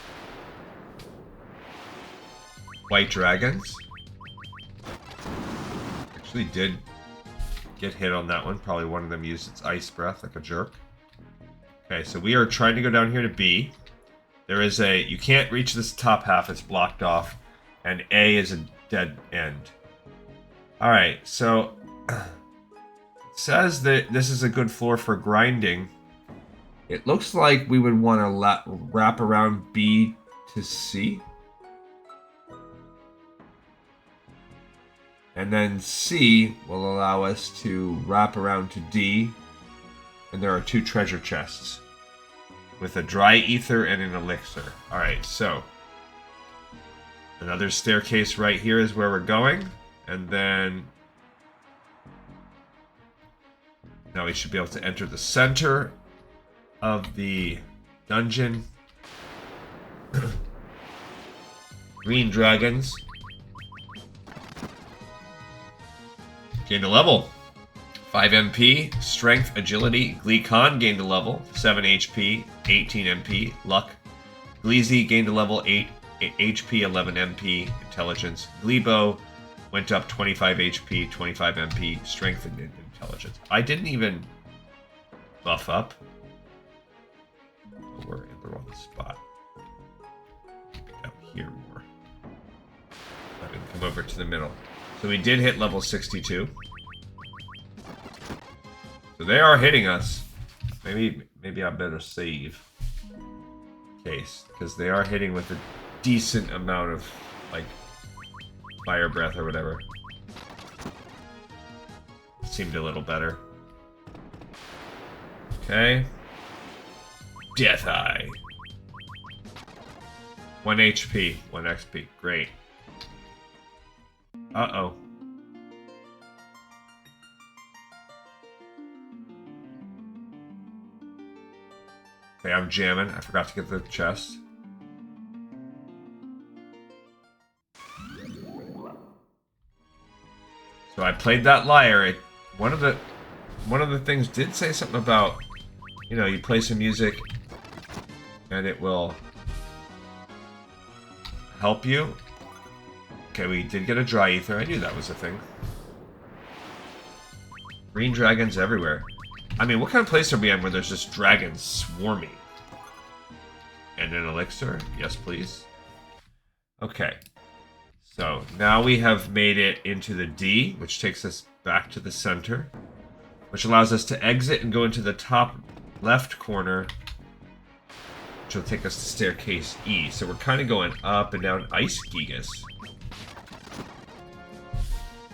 White dragons. Actually did get hit on that one. Probably one of them used its ice breath like a jerk. Okay, so we are trying to go down here to B. There is a... You can't reach this top half. It's blocked off. And A is a dead end. Alright, so... It says that this is a good floor for grinding. It looks like we would want to wrap around B to C. And then C will allow us to wrap around to D. And there are 2 treasure chests. With a dry ether and an elixir. Alright, so... Another staircase right here is where we're going. And then... Now we should be able to enter the center of the dungeon. Green dragons. Gained a level. 5 MP, Strength, Agility. Gleekon gained a level. 7 HP, 18 MP. Luck. Gleezy gained a level. 8 HP, 11 MP. Intelligence. Gleebo went up 25 HP, 25 MP. Strength and Intelligence. I didn't even buff up. Oh, we're in the wrong spot. Down here more. I can come over to the middle. So we did hit level 62. So they are hitting us. Maybe I better save. Case. Because they are hitting with a decent amount of, like, fire breath or whatever. Seemed a little better. Okay. Death Eye. 1 HP, 1 XP. Great. Uh-oh. Okay, I'm jamming. I forgot to get the chest. So I played that lyre. One of the things did say something about, you know, you play some music and it will help you. Okay, we did get a dry ether. I knew that was a thing. Green dragons everywhere. I mean, what kind of place are we in where there's just dragons swarming? And an elixir? Yes, please. Okay. So, now we have made it into the D, which takes us back to the center, which allows us to exit and go into the top left corner, which will take us to staircase E. So we're kind of going up and down. Ice Gigas.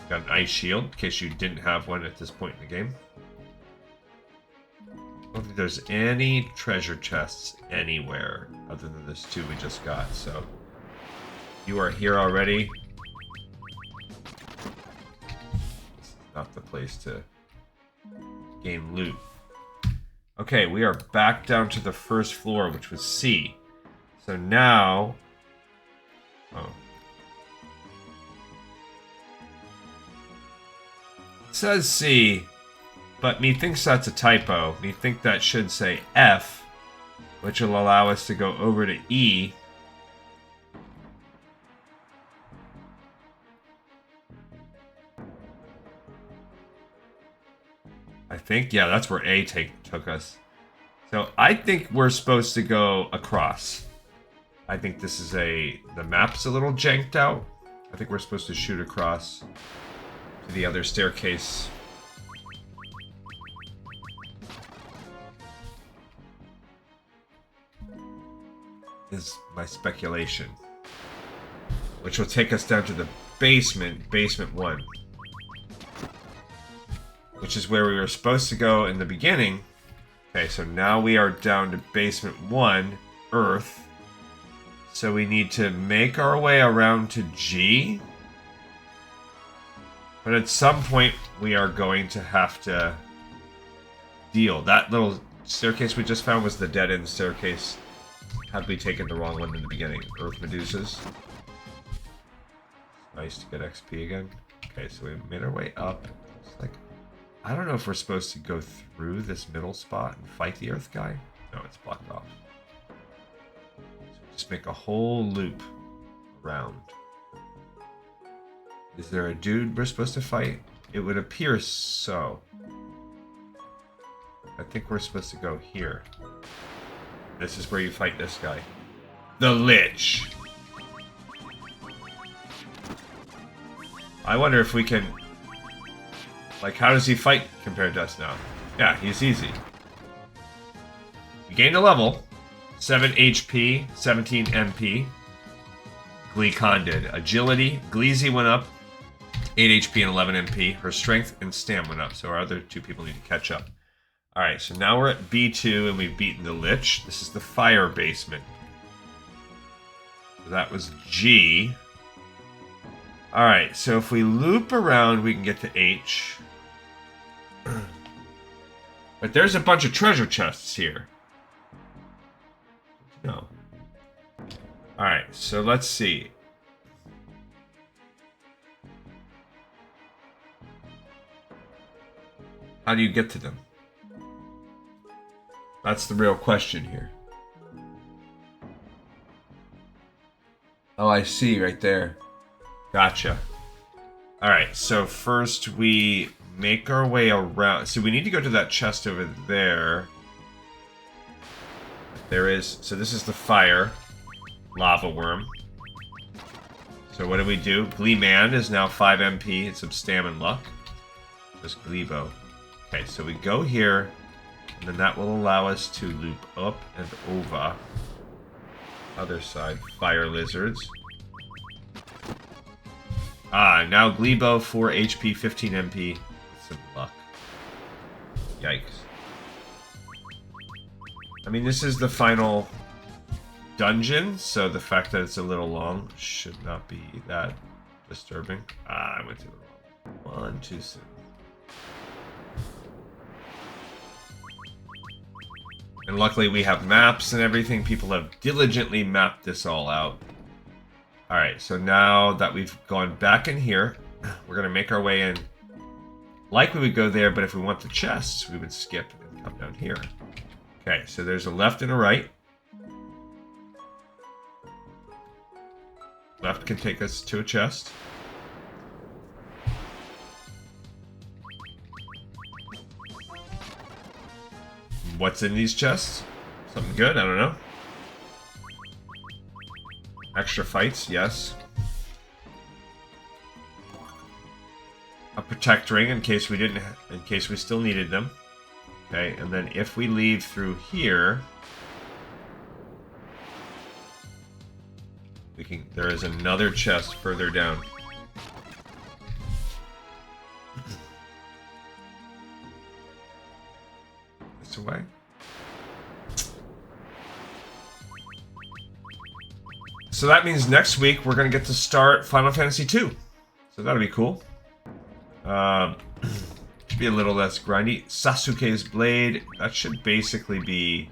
Got an ice shield, in case you didn't have one at this point in the game. I don't think there's any treasure chests anywhere other than this two we just got, so you are here already. This is not the place to gain loot. Okay, we are back down to the first floor, which was C. So now... Oh. It says C, but me thinks that's a typo. Me think that should say F, which will allow us to go over to E. I think, yeah, that's where A took us. So I think we're supposed to go across. I think this is the map's a little janked out. I think we're supposed to shoot across to the other staircase. Is my speculation. Which will take us down to the basement, basement 1. Which is where we were supposed to go in the beginning. Okay, so now we are down to basement 1, Earth. So we need to make our way around to G. But at some point, we are going to have to deal. That little staircase we just found was the dead-end staircase. Had we taken the wrong one in the beginning? Earth Medusas. Nice to get XP again. Okay, so we made our way up. It's like, I don't know if we're supposed to go through this middle spot and fight the Earth guy. No, it's blocked off. So just make a whole loop around. Is there a dude we're supposed to fight? It would appear so. I think we're supposed to go here. This is where you fight this guy. The Lich. I wonder if we can... Like, how does he fight compared to us now? Yeah, he's easy. We gained a level. 7 HP, 17 MP. Gleekon did. Agility. Gleezy went up. 8 HP and 11 MP. Her strength and stam went up, so our other two people need to catch up. Alright, so now we're at B2 and we've beaten the Lich. This is the fire basement. So that was G. Alright, so if we loop around, we can get to H. But there's a bunch of treasure chests here. No. Alright, so let's see. How do you get to them? That's the real question here. Oh, I see right there. Gotcha. Alright, so first we make our way around. So we need to go to that chest over there. There is... So this is the fire. Lava worm. So what do? Gleeman is now 5 MP and some stam and luck. Just Gleebo. Okay, so we go here. And then that will allow us to loop up and over. Other side. Fire lizards. Ah, now Gleebo, 4 HP, 15 MP. With some luck. Yikes. I mean, this is the final dungeon, so the fact that it's a little long should not be that disturbing. Ah, I went to the wrong one too soon. And luckily we have maps and everything. People have diligently mapped this all out. Alright, so now that we've gone back in here, we're going to make our way in. Like we would go there, but if we want the chests, we would skip and come down here. Okay, so there's a left and a right. Left can take us to a chest. What's in these chests? Something good? I don't know. Extra fights, yes. A protect ring in case we still needed them. Okay, and then if we leave through here, there is another chest further down. This way. So that means next week we're going to get to start Final Fantasy II. So that'll be cool. Should be a little less grindy. Sasuke's Blade. That should basically be...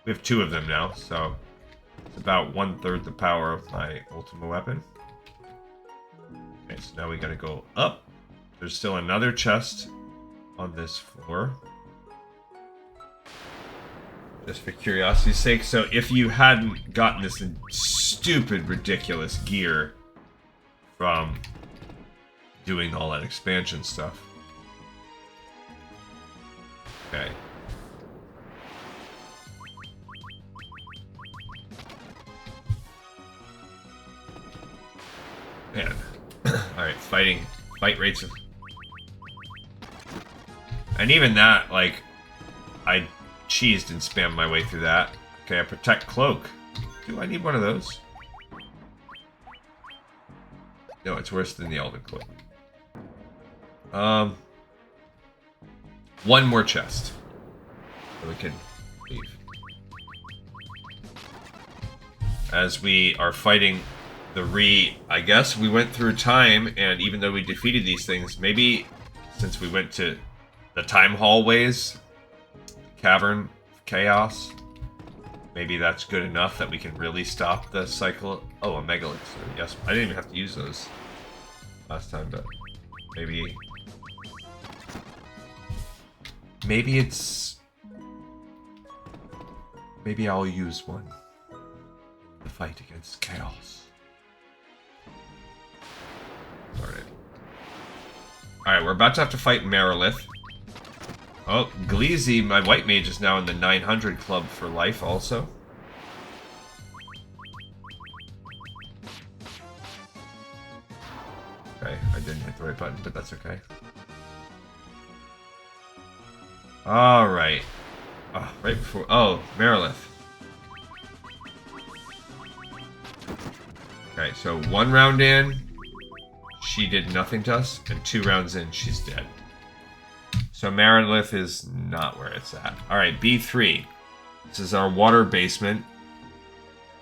We have 2 of them now, so... It's about 1/3 the power of my ultimate weapon. Okay, so now we gotta go up. There's still another chest on this floor. Just for curiosity's sake. So if you hadn't gotten this stupid, ridiculous gear from doing all that expansion stuff. Okay. Man. Alright, fight rates of... And even that, like, I cheesed and spammed my way through that. Okay, a protect cloak. Do I need one of those? No, it's worse than the Elven cloak. One more chest. So we can leave. As we are fighting I guess we went through time, and even though we defeated these things, maybe since we went to the time hallways, Cavern of Chaos, maybe that's good enough that we can really stop the cycle. Oh, a Mega Elixir. Yes, I didn't even have to use those last time, but maybe I'll use one in the fight against Chaos. Alright, we're about to have to fight Merilith. Oh, Gleezy, my white mage, is now in the 900 club for life also. Okay, I didn't hit the right button, but that's okay. Alright. Oh, right before... Oh, Merilith. Okay, so 1 round in, she did nothing to us, and 2 rounds in, she's dead. So Merilith is not where it's at. Alright, B3. This is our water basement.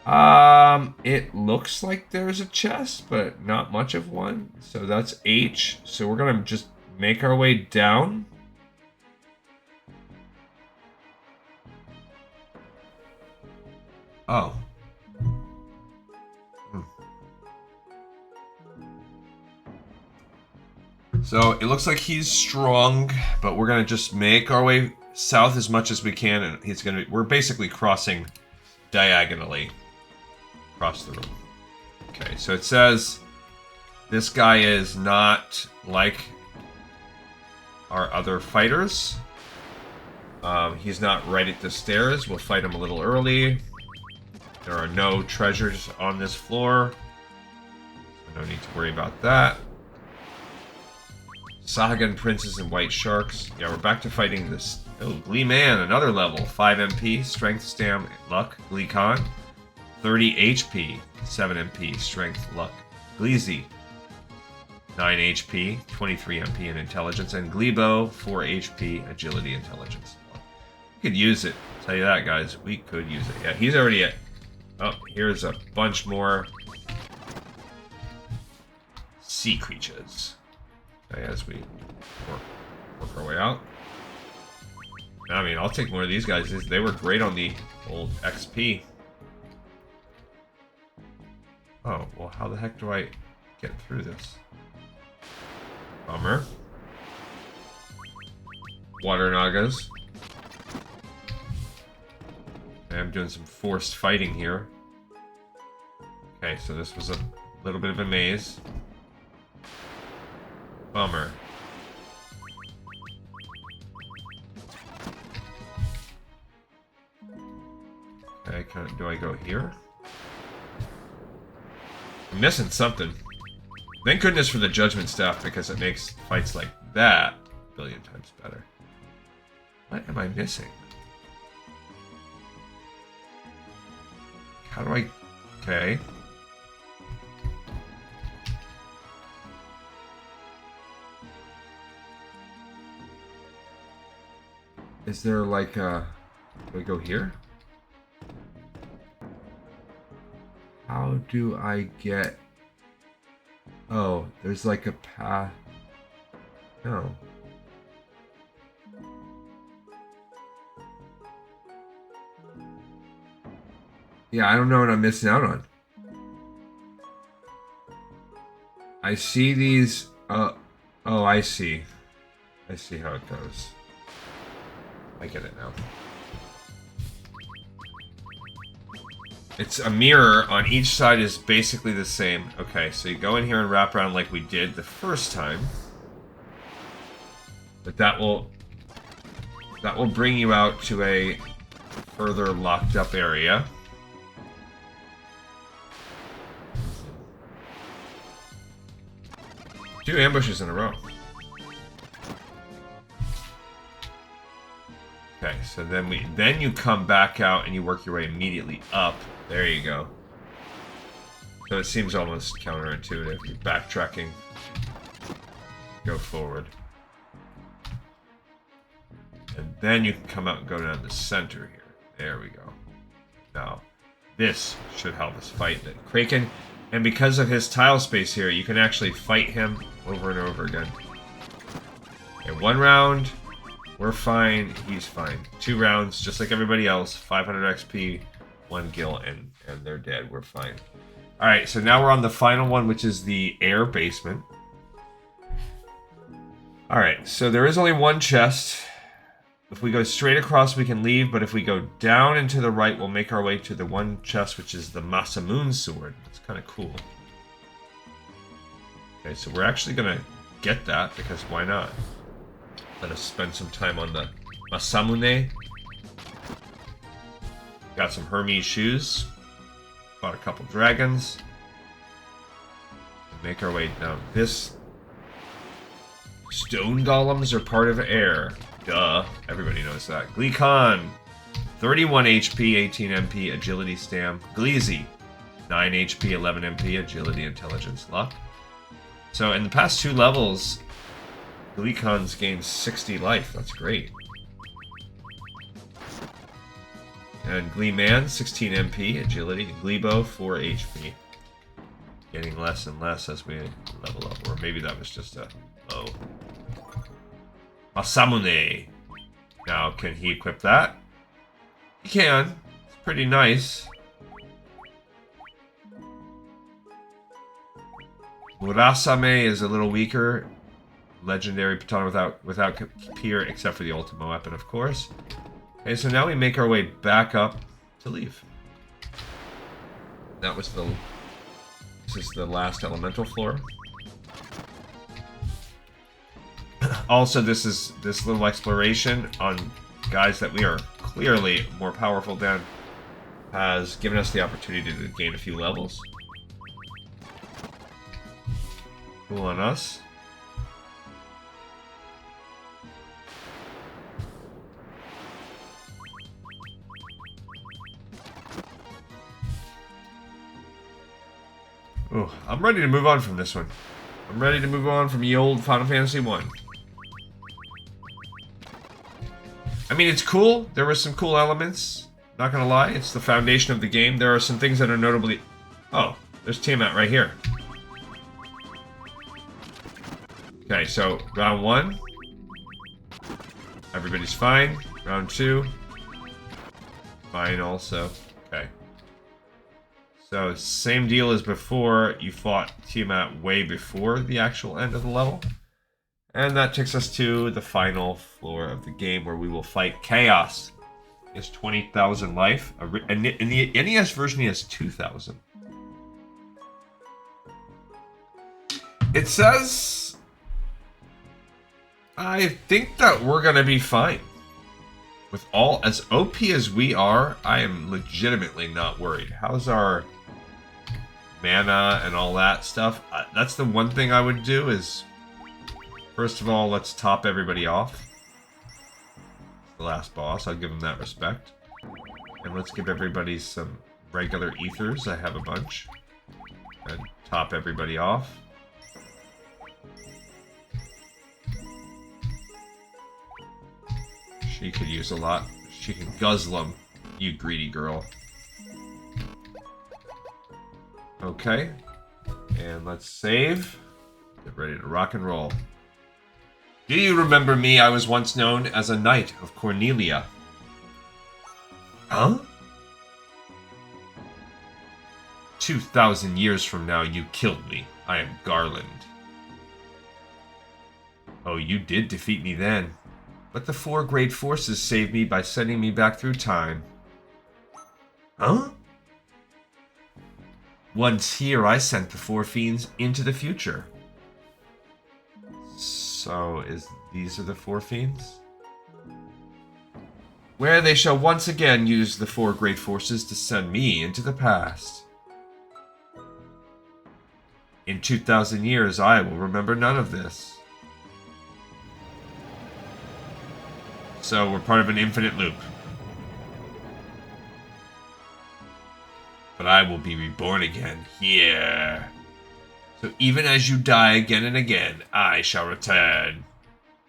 It looks like there's a chest, but not much of one. So that's H. So we're gonna just make our way down. Oh. So it looks like he's strong, but we're gonna just make our way south as much as we can, and we're basically crossing diagonally across the room. Okay, so it says this guy is not like our other fighters. He's not right at the stairs. We'll fight him a little early. There are no treasures on this floor, so no need to worry about that. Sahagan Princes and White Sharks. Yeah, we're back to fighting this. Oh, Glee Man, another level. 5 MP, Strength, Stam, Luck. Glee Khan, 30 HP, 7 MP, Strength, Luck. Gleezy, 9 HP, 23 MP in Intelligence. And Gleebo, 4 HP, Agility, Intelligence. We could use it. I'll tell you that, guys. We could use it. Yeah, he's already at... Oh, here's a bunch more sea creatures. Okay, as we work our way out. I mean, I'll take one of these guys. They were great on the old XP. Oh, well, how the heck do I get through this? Bummer. Water Nagas. I'm doing some forced fighting here. Okay, so this was a little bit of a maze. Bummer. Okay, do I go here? I'm missing something. Thank goodness for the Judgment Staff, because it makes fights like that a billion times better. What am I missing? How do I... Okay. Is there like a... Do I go here? How do I get... Oh, there's like a path... No. Yeah, I don't know what I'm missing out on. I see these... oh, I see. I see how it goes. I get it now. It's a mirror on each side is basically the same. Okay, so you go in here and wrap around like we did the first time. But that will bring you out to a further locked up area. Two ambushes in a row. Okay, so then you come back out and you work your way immediately up. There you go. So it seems almost counterintuitive. You're backtracking. Go forward. And then you can come out and go down the center here. There we go. Now, this should help us fight the Kraken. And because of his tile space here, you can actually fight him over and over again. Okay, 1 round. We're fine. He's fine. 2 rounds, just like everybody else. 500 XP, 1 gil, and they're dead. We're fine. Alright, so now we're on the final one, which is the air basement. Alright, so there is only 1 chest. If we go straight across, we can leave, but if we go down and to the right, we'll make our way to the 1 chest, which is the Masamune sword. It's kind of cool. Okay, so we're actually going to get that, because why not? Let us spend some time on the Masamune. Got some Hermes shoes. Fought a couple dragons. Make our way down. This stone golems are part of air. Duh. Everybody knows that. Gleekon. 31 HP, 18 MP, agility stam. Gleezy. 9 HP, 11 MP, agility, intelligence, luck. So in the past 2 levels, Gleekon's gained 60 life. That's great. And Gleeman, 16 MP, agility. Gleebo, 4 HP. Getting less and less as we level up. Or maybe that was just a low. Masamune. Now, can he equip that? He can. It's pretty nice. Murasame is a little weaker. Legendary Patana without Pier, except for the Ultimo weapon, of course. Okay, so now we make our way back up to leave. That was this is the last elemental floor. Also, this little exploration on guys that we are clearly more powerful than has given us the opportunity to gain a few levels. Cool on us. Oh, I'm ready to move on from this one. I'm ready to move on from the old Final Fantasy 1. I mean, it's cool. There were some cool elements. Not gonna lie, it's the foundation of the game. There are some things that are notably... Oh, there's Tiamat right here. Okay, so round 1. Everybody's fine. Round 2. Fine also. Okay. So, same deal as before. You fought Tiamat way before the actual end of the level. And that takes us to the final floor of the game where we will fight Chaos. He has 20,000 life. In the NES version, he has 2,000. It says... I think that we're going to be fine. With all as OP as we are, I am legitimately not worried. How's our mana and all that stuff? That's the one thing I would do is... First of all, let's top everybody off. The last boss, I'll give him that respect. And let's give everybody some regular ethers. I have a bunch. And top everybody off. She could use a lot. She can guzzle them, you greedy girl. Okay. And let's save. Get ready to rock and roll. Do you remember me? I was once known as a knight of Cornelia. Huh? 2,000 years from now, you killed me. I am Garland. Oh, you did defeat me then. But the 4 great forces saved me by sending me back through time. Huh? Once here, I sent the 4 fiends into the future. So, these are the 4 fiends? Where they shall once again use the 4 great forces to send me into the past. In 2,000 years, I will remember none of this. So, we're part of an infinite loop. But I will be reborn again here. So even as you die again and again, I shall return.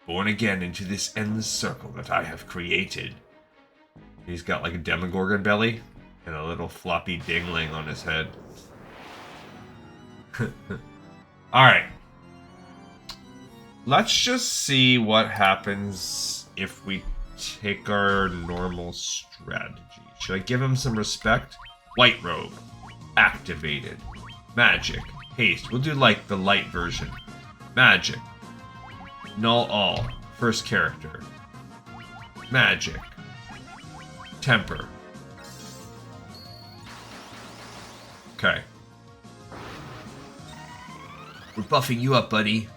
Born again into this endless circle that I have created. He's got like a Demogorgon belly and a little floppy dingling on his head. Alright. Let's just see what happens if we take our normal strategy. Should I give him some respect? White robe. Activated. Magic. Haste. We'll do like the light version. Magic. Null all. First character. Magic. Temper. Okay. We're buffing you up, buddy.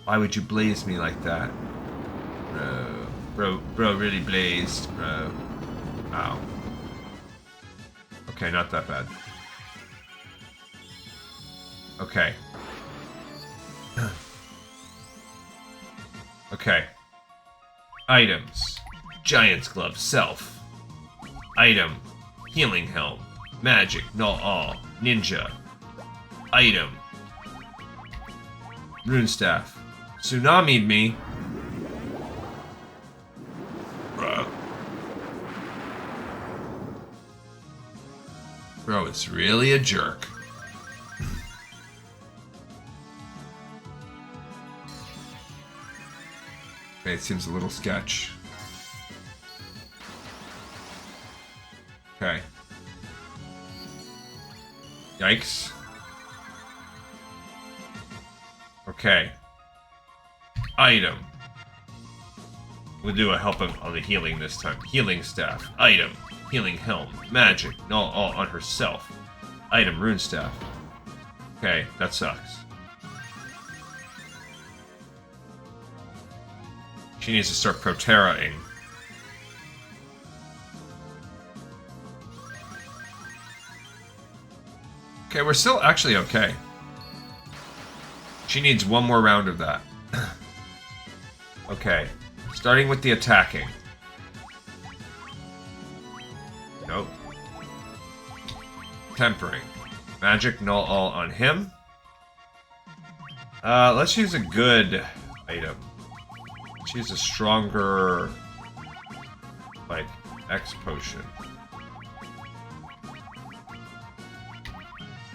Why would you blaze me like that? Bro really blazed, bro. Ow. Okay, not that bad. Okay. Okay. Items. Giant's Glove, Self. Item. Healing Helm. Magic, Null All. Ninja. Item. Rune Staff. Tsunami me. Bro, it's really a jerk. Okay, it seems a little sketch. Okay. Yikes. Okay. Item. We'll do a help on the healing this time. Healing Staff. Item. Healing Helm. Magic. Null all on herself. Item. Rune Staff. Okay, that sucks. She needs to start Protera-ing. Okay, we're still actually okay. She needs one more round of that. Okay. Starting with the attacking. Nope. Tempering. Magic, Null all on him. Let's use a good item. Let's use a stronger, like, X potion.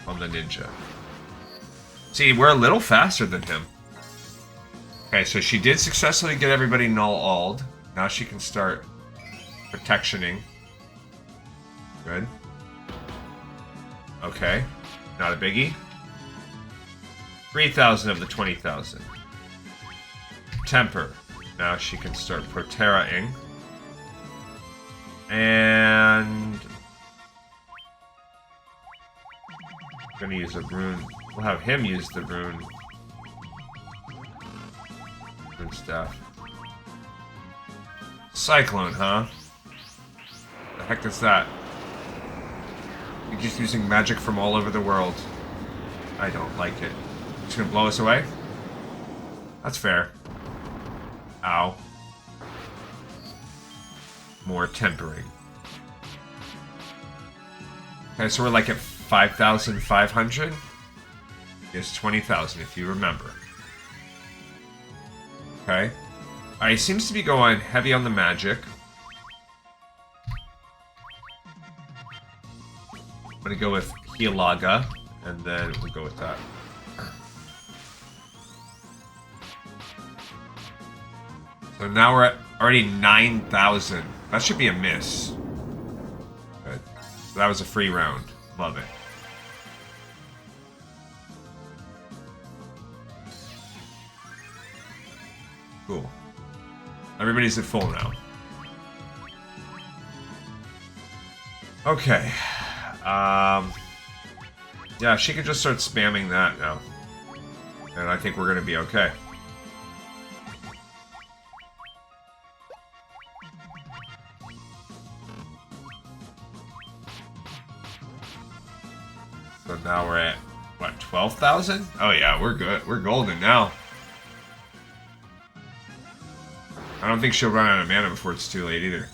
On the ninja. See, we're a little faster than him. Okay, so she did successfully get everybody null-alled. Now she can start protectioning. Good. Okay. Not a biggie. 3,000 of the 20,000. Temper. Now she can start Protera-ing. And... I'm gonna use a rune. We'll have him use the rune. Rune staff. Cyclone, huh? The heck is that? You're just using magic from all over the world. I don't like it. It's gonna blow us away? That's fair. Ow. More tempering. Okay, so we're like at 5,500? It's 20,000 if you remember. Okay. Alright, he seems to be going heavy on the magic. I'm gonna go with Hialaga, and then we'll go with that. So now we're at already 9,000. That should be a miss. Good. So that was a free round. Love it. Cool. Everybody's at full now. Okay. Yeah, she could just start spamming that now. And I think we're gonna be okay. So now we're at, what, 12,000? Oh yeah, we're good. We're golden now. I don't think she'll run out of mana before it's too late either.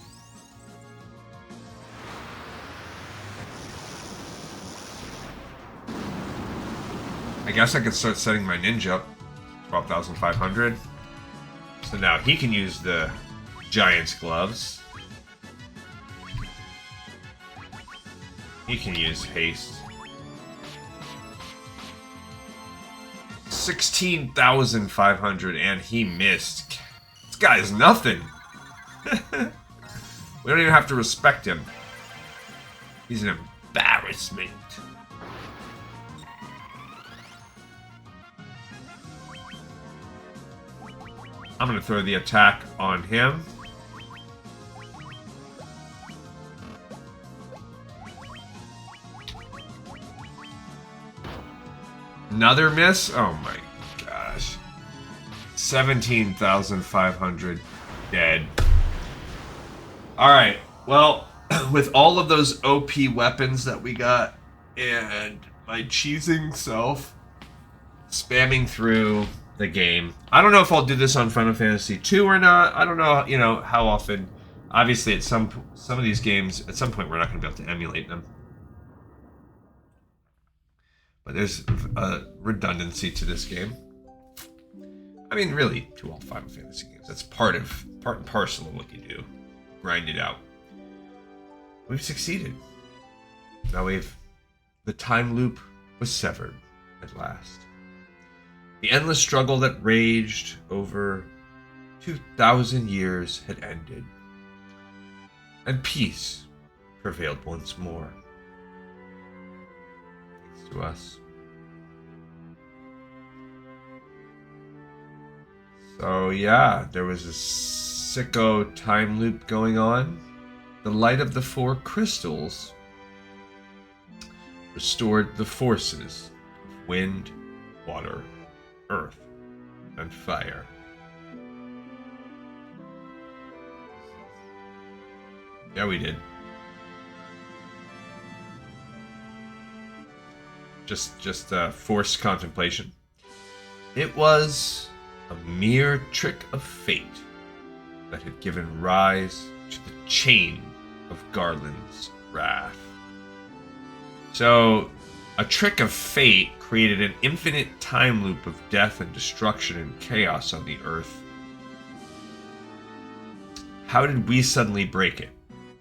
I guess I could start setting my ninja up. 12,500. So now he can use the Giant's Gloves. He can use haste. 16,500 and he missed. This guy is nothing. We don't even have to respect him. He's an embarrassment. I'm gonna throw the attack on him. Another miss? Oh my gosh. 17,500 dead. Alright, well, with all of those OP weapons that we got, and my cheesing self spamming through the game. I don't know if I'll do this on Final Fantasy 2 or not. I don't know, you know, how often. Obviously, at some of these games, at some point, we're not going to be able to emulate them. But there's a redundancy to this game. I mean, really, to all Final Fantasy games. That's part and parcel of what you do. Grind it out. We've succeeded. Now the time loop was severed at last. The endless struggle that raged over 2,000 years had ended, and peace prevailed once more. Thanks to us. So yeah, there was a sicko time loop going on. The light of the four crystals restored the forces of wind, water, earth, and fire. Yeah, we did. Just forced contemplation. It was a mere trick of fate that had given rise to the chain of Garland's wrath. So, a trick of fate created an infinite time loop of death and destruction and chaos on the Earth. How did we suddenly break it?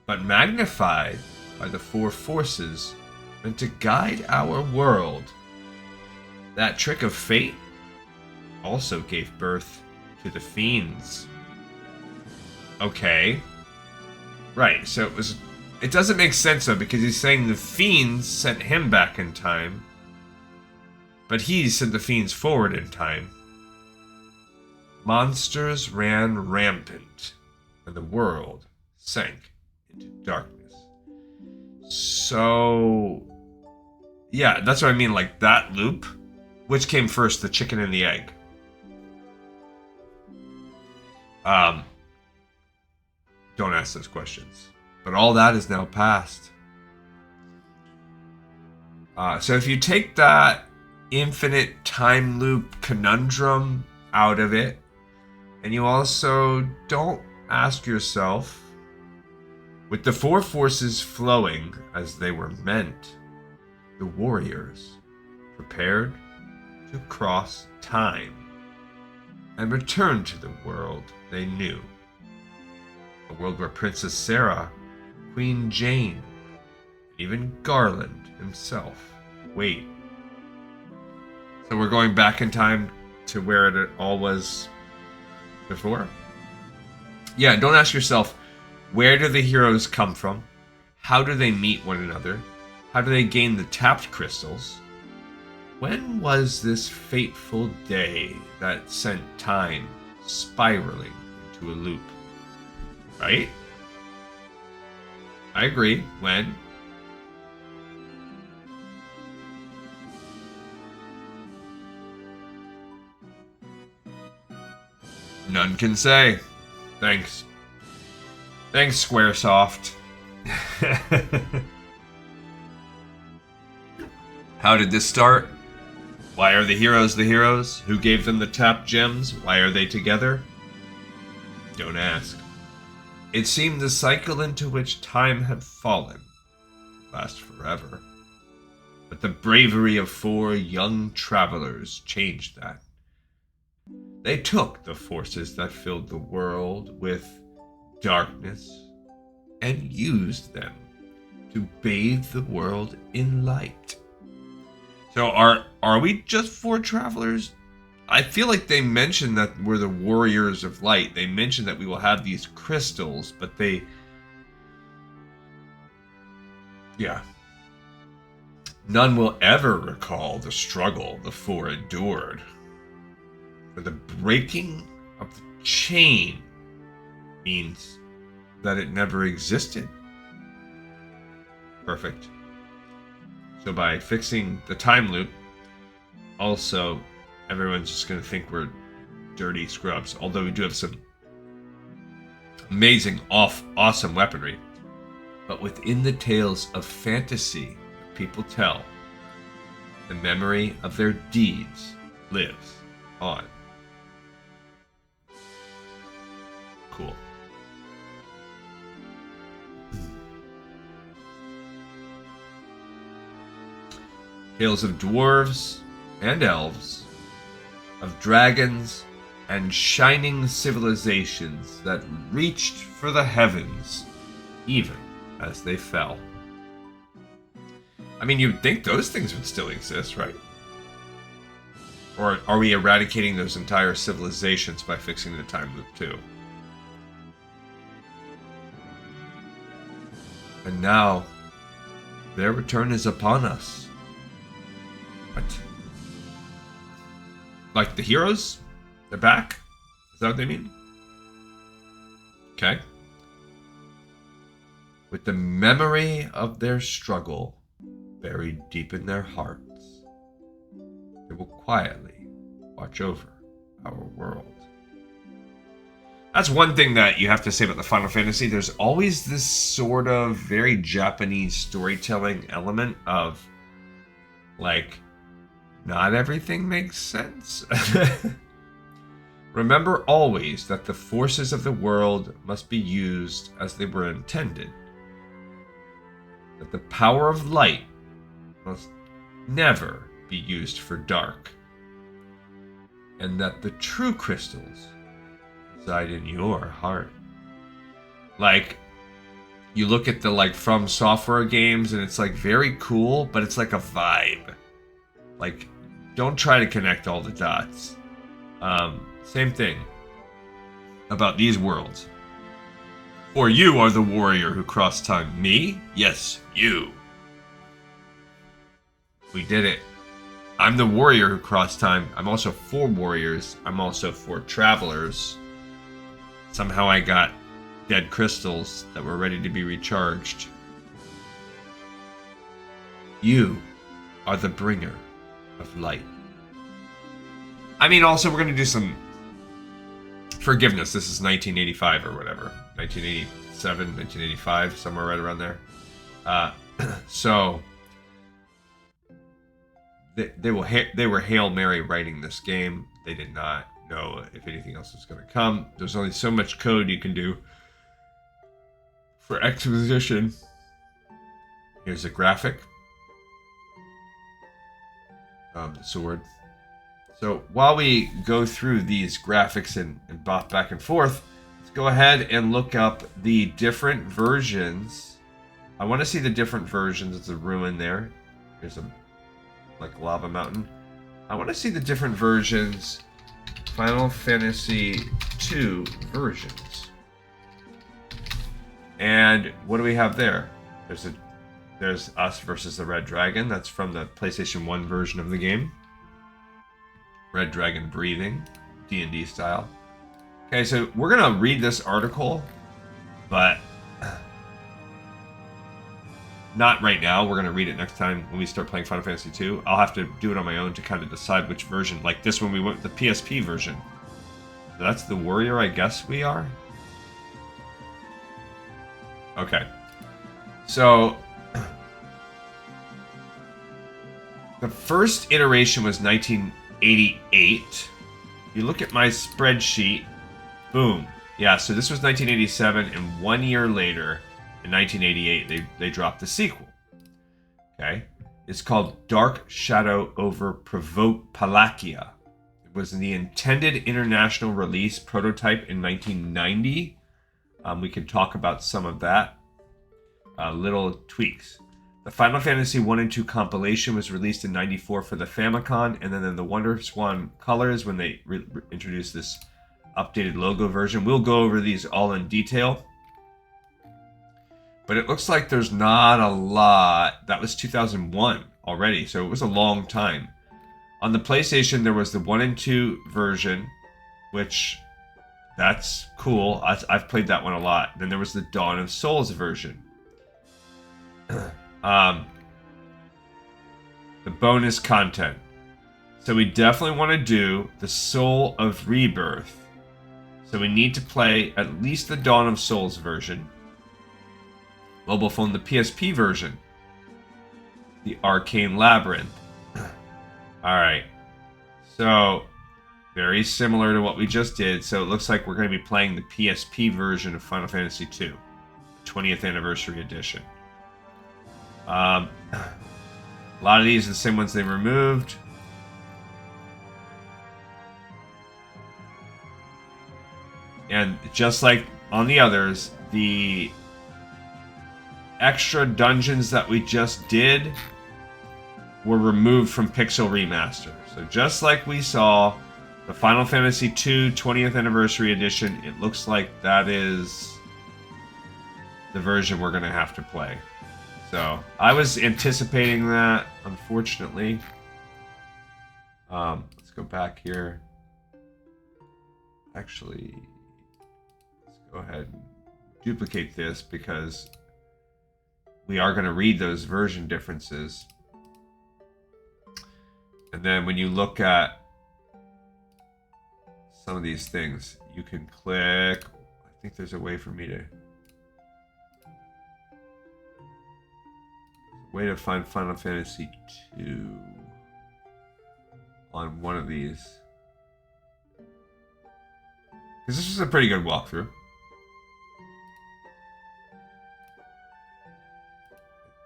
But magnified by the four forces meant to guide our world. That trick of fate also gave birth to the fiends. Okay. Right, so it doesn't make sense though, because he's saying the fiends sent him back in time, but he sent the fiends forward in time. Monsters ran rampant, and the world sank into darkness. So, yeah, that's what I mean, like that loop. Which came first, the chicken and the egg? Don't ask those questions. But all that is now past. So if you take that infinite time loop conundrum out of it, and you also don't ask yourself, with the four forces flowing as they were meant, the warriors prepared to cross time and return to the world they knew. A world where Princess Sarah, Queen Jane, even Garland himself wait. So we're going back in time to where it all was before? Yeah, don't ask yourself, where do the heroes come from? How do they meet one another? How do they gain the tapped crystals? When was this fateful day that sent time spiraling into a loop? Right? I agree. When? None can say. Thanks. Thanks, Squaresoft. How did this start? Why are the heroes the heroes? Who gave them the tapped gems? Why are they together? Don't ask. It seemed the cycle into which time had fallen would last forever. But the bravery of four young travelers changed that. They took the forces that filled the world with darkness and used them to bathe the world in light. So are we just four travelers? I feel like they mentioned that we're the warriors of light. They mentioned that we will have these crystals, but they... Yeah. None will ever recall the struggle the four endured. For the breaking of the chain means that it never existed. Perfect. So by fixing the time loop, also everyone's just going to think we're dirty scrubs. Although we do have some amazing, awesome weaponry. But within the tales of fantasy that people tell, the memory of their deeds lives on. Cool. Tales of dwarves and elves, of dragons and shining civilizations that reached for the heavens even as they fell. I mean, you'd think those things would still exist, right? Or are we eradicating those entire civilizations by fixing the time loop too? And now, their return is upon us. What? Like the heroes? They're back? Is that what they mean? Okay. With the memory of their struggle buried deep in their hearts, they will quietly watch over our world. That's one thing that you have to say about the Final Fantasy. There's always this sort of very Japanese storytelling element of, like, not everything makes sense. Remember always that the forces of the world must be used as they were intended. That the power of light must never be used for dark. And that the true crystals reside in your heart. Like, you look at the, like, From Software games and it's, like, very cool, but it's like a vibe. Like, don't try to connect all the dots. Same thing about these worlds. Or you are the warrior who crossed time. Me? Yes, you. We did it. I'm the warrior who crossed time. I'm also 4 warriors. I'm also 4 travelers. Somehow I got dead crystals that were ready to be recharged. You are the bringer of light. I mean, also, we're going to do some forgiveness. This is 1985 or whatever. 1987, 1985, somewhere right around there. So they were Hail Mary writing this game. They did not know if anything else was going to come. There's only so much code you can do for exposition. Here's a graphic. The sword. So while we go through these graphics and bop back and forth, let's go ahead and look up the different versions. I want to see the different versions. It's a ruin there. Here's a lava mountain. I want to see the different versions. Final Fantasy II versions. And what do we have there? There's us versus the Red Dragon. That's from the PlayStation 1 version of the game. Red Dragon breathing, D&D style. Okay, so we're gonna read this article, but not right now. We're gonna read it next time when we start playing Final Fantasy II. I'll have to do it on my own to kind of decide which version. Like this one, we went with the PSP version. So that's the warrior, I guess we are. Okay, so the first iteration was 1988. You look at my spreadsheet, boom. Yeah, so this was 1987, and 1 year later, in 1988, they dropped the sequel. Okay? It's called Dark Shadow over Palakia. It was the intended international release prototype in 1990. We can talk about some of that. Little tweaks. The Final Fantasy 1 and 2 compilation was released in '94 for the Famicom, and then in the Wonder Swan Colors when they introduced this updated logo version. We'll go over these all in detail. But it looks like there's not a lot. That was 2001 already, so it was a long time. On the PlayStation, there was the 1 and 2 version, which that's cool. I've played that one a lot. Then there was the Dawn of Souls version. The bonus content. So we definitely want to do the Soul of Rebirth. So we need to play at least the Dawn of Souls version. Mobile phone, the PSP version. The Arcane Labyrinth. Alright. So, very similar to what we just did. So it looks like we're going to be playing the PSP version of Final Fantasy II. 20th Anniversary Edition. A lot of these are the same ones they removed. And just like on the others, the extra dungeons that we just did were removed from Pixel Remaster. So just like we saw the Final Fantasy II 20th Anniversary Edition, it looks like that is the version we're going to have to play. So, I was anticipating that, unfortunately. Let's go back here. Actually, let's go ahead and duplicate this because we are going to read those version differences. And then when you look at some of these things, you can click. I think there's a way for me to... way to find Final Fantasy II on one of these. Because this is a pretty good walkthrough.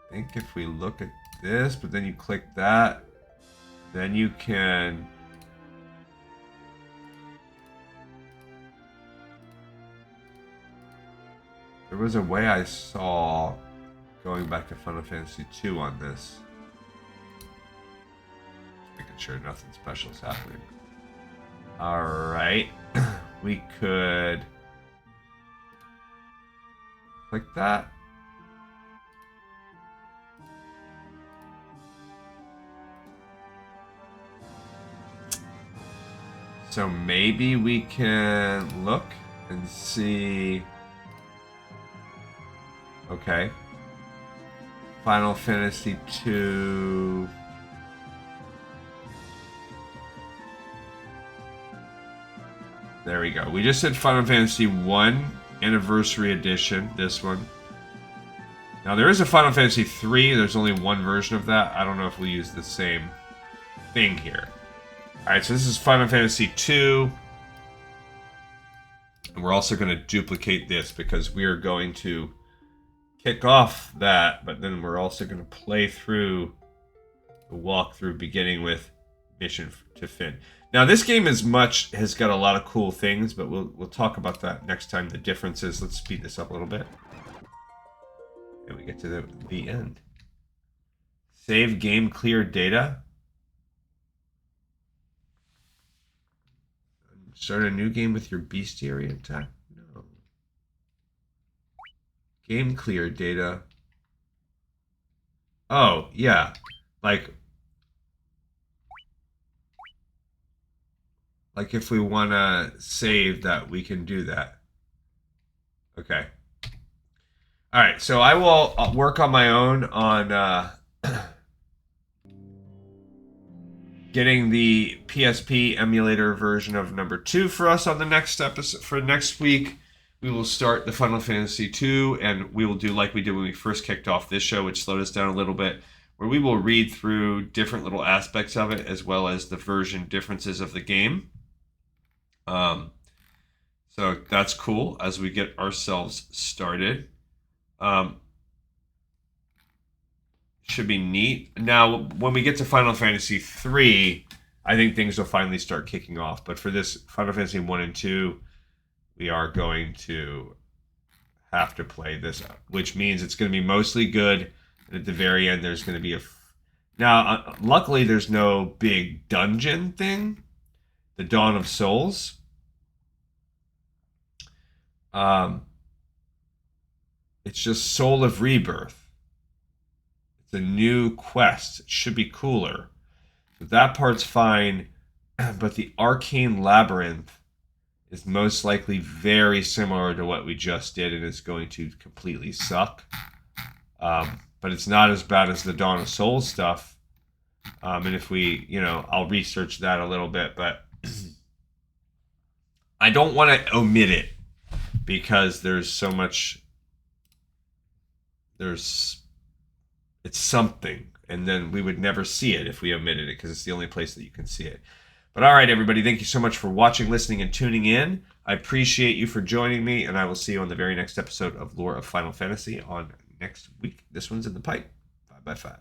I think if we look at this, but then you click that, then you can... There was a way I saw... going back to Final Fantasy II on this. Making sure nothing special is happening. Alright. We could... Like that. So maybe we can look and see. Okay. Final Fantasy 2. There we go. We just did Final Fantasy 1 Anniversary Edition, this one. Now there is a Final Fantasy 3, there's only one version of that. I don't know if we use the same thing here. Alright, so this is Final Fantasy 2. And we're also going to duplicate this because we are going to kick off that, but then we're also going to play through the walkthrough beginning with Mission to Finn. Now this game has got a lot of cool things, but we'll talk about that next time, the differences. Let's speed this up a little bit. And we get to the end. Save game, clear data. Start a new game with your bestiary attack? No. Game clear data. Oh, yeah. Like if we want to save that, we can do that. Okay. All right, so I'll work on my own on getting the PSP emulator version of number 2 for us on the next episode. For next week, we will start the Final Fantasy 2, and we will do like we did when we first kicked off this show, which slowed us down a little bit, where we will read through different little aspects of it, as well as the version differences of the game. So that's cool as we get ourselves started. Should be neat. Now, when we get to Final Fantasy 3, I think things will finally start kicking off. But for this Final Fantasy 1 and 2, we are going to have to play this, which means it's going to be mostly good. And at the very end, there's going to be Now, luckily, there's no big dungeon thing. The Dawn of Souls. It's just Soul of Rebirth. It's a new quest. It should be cooler. So that part's fine, but the Arcane Labyrinth is most likely very similar to what we just did, and it's going to completely suck. But it's not as bad as the Dawn of Souls stuff. And if we, I'll research that a little bit, but I don't want to omit it because there's so much. It's something, and then we would never see it if we omitted it because it's the only place that you can see it. But all right, everybody, thank you so much for watching, listening, and tuning in. I appreciate you for joining me, and I will see you on the very next episode of Lore of Final Fantasy on next week. This one's in the pipe. 5x5.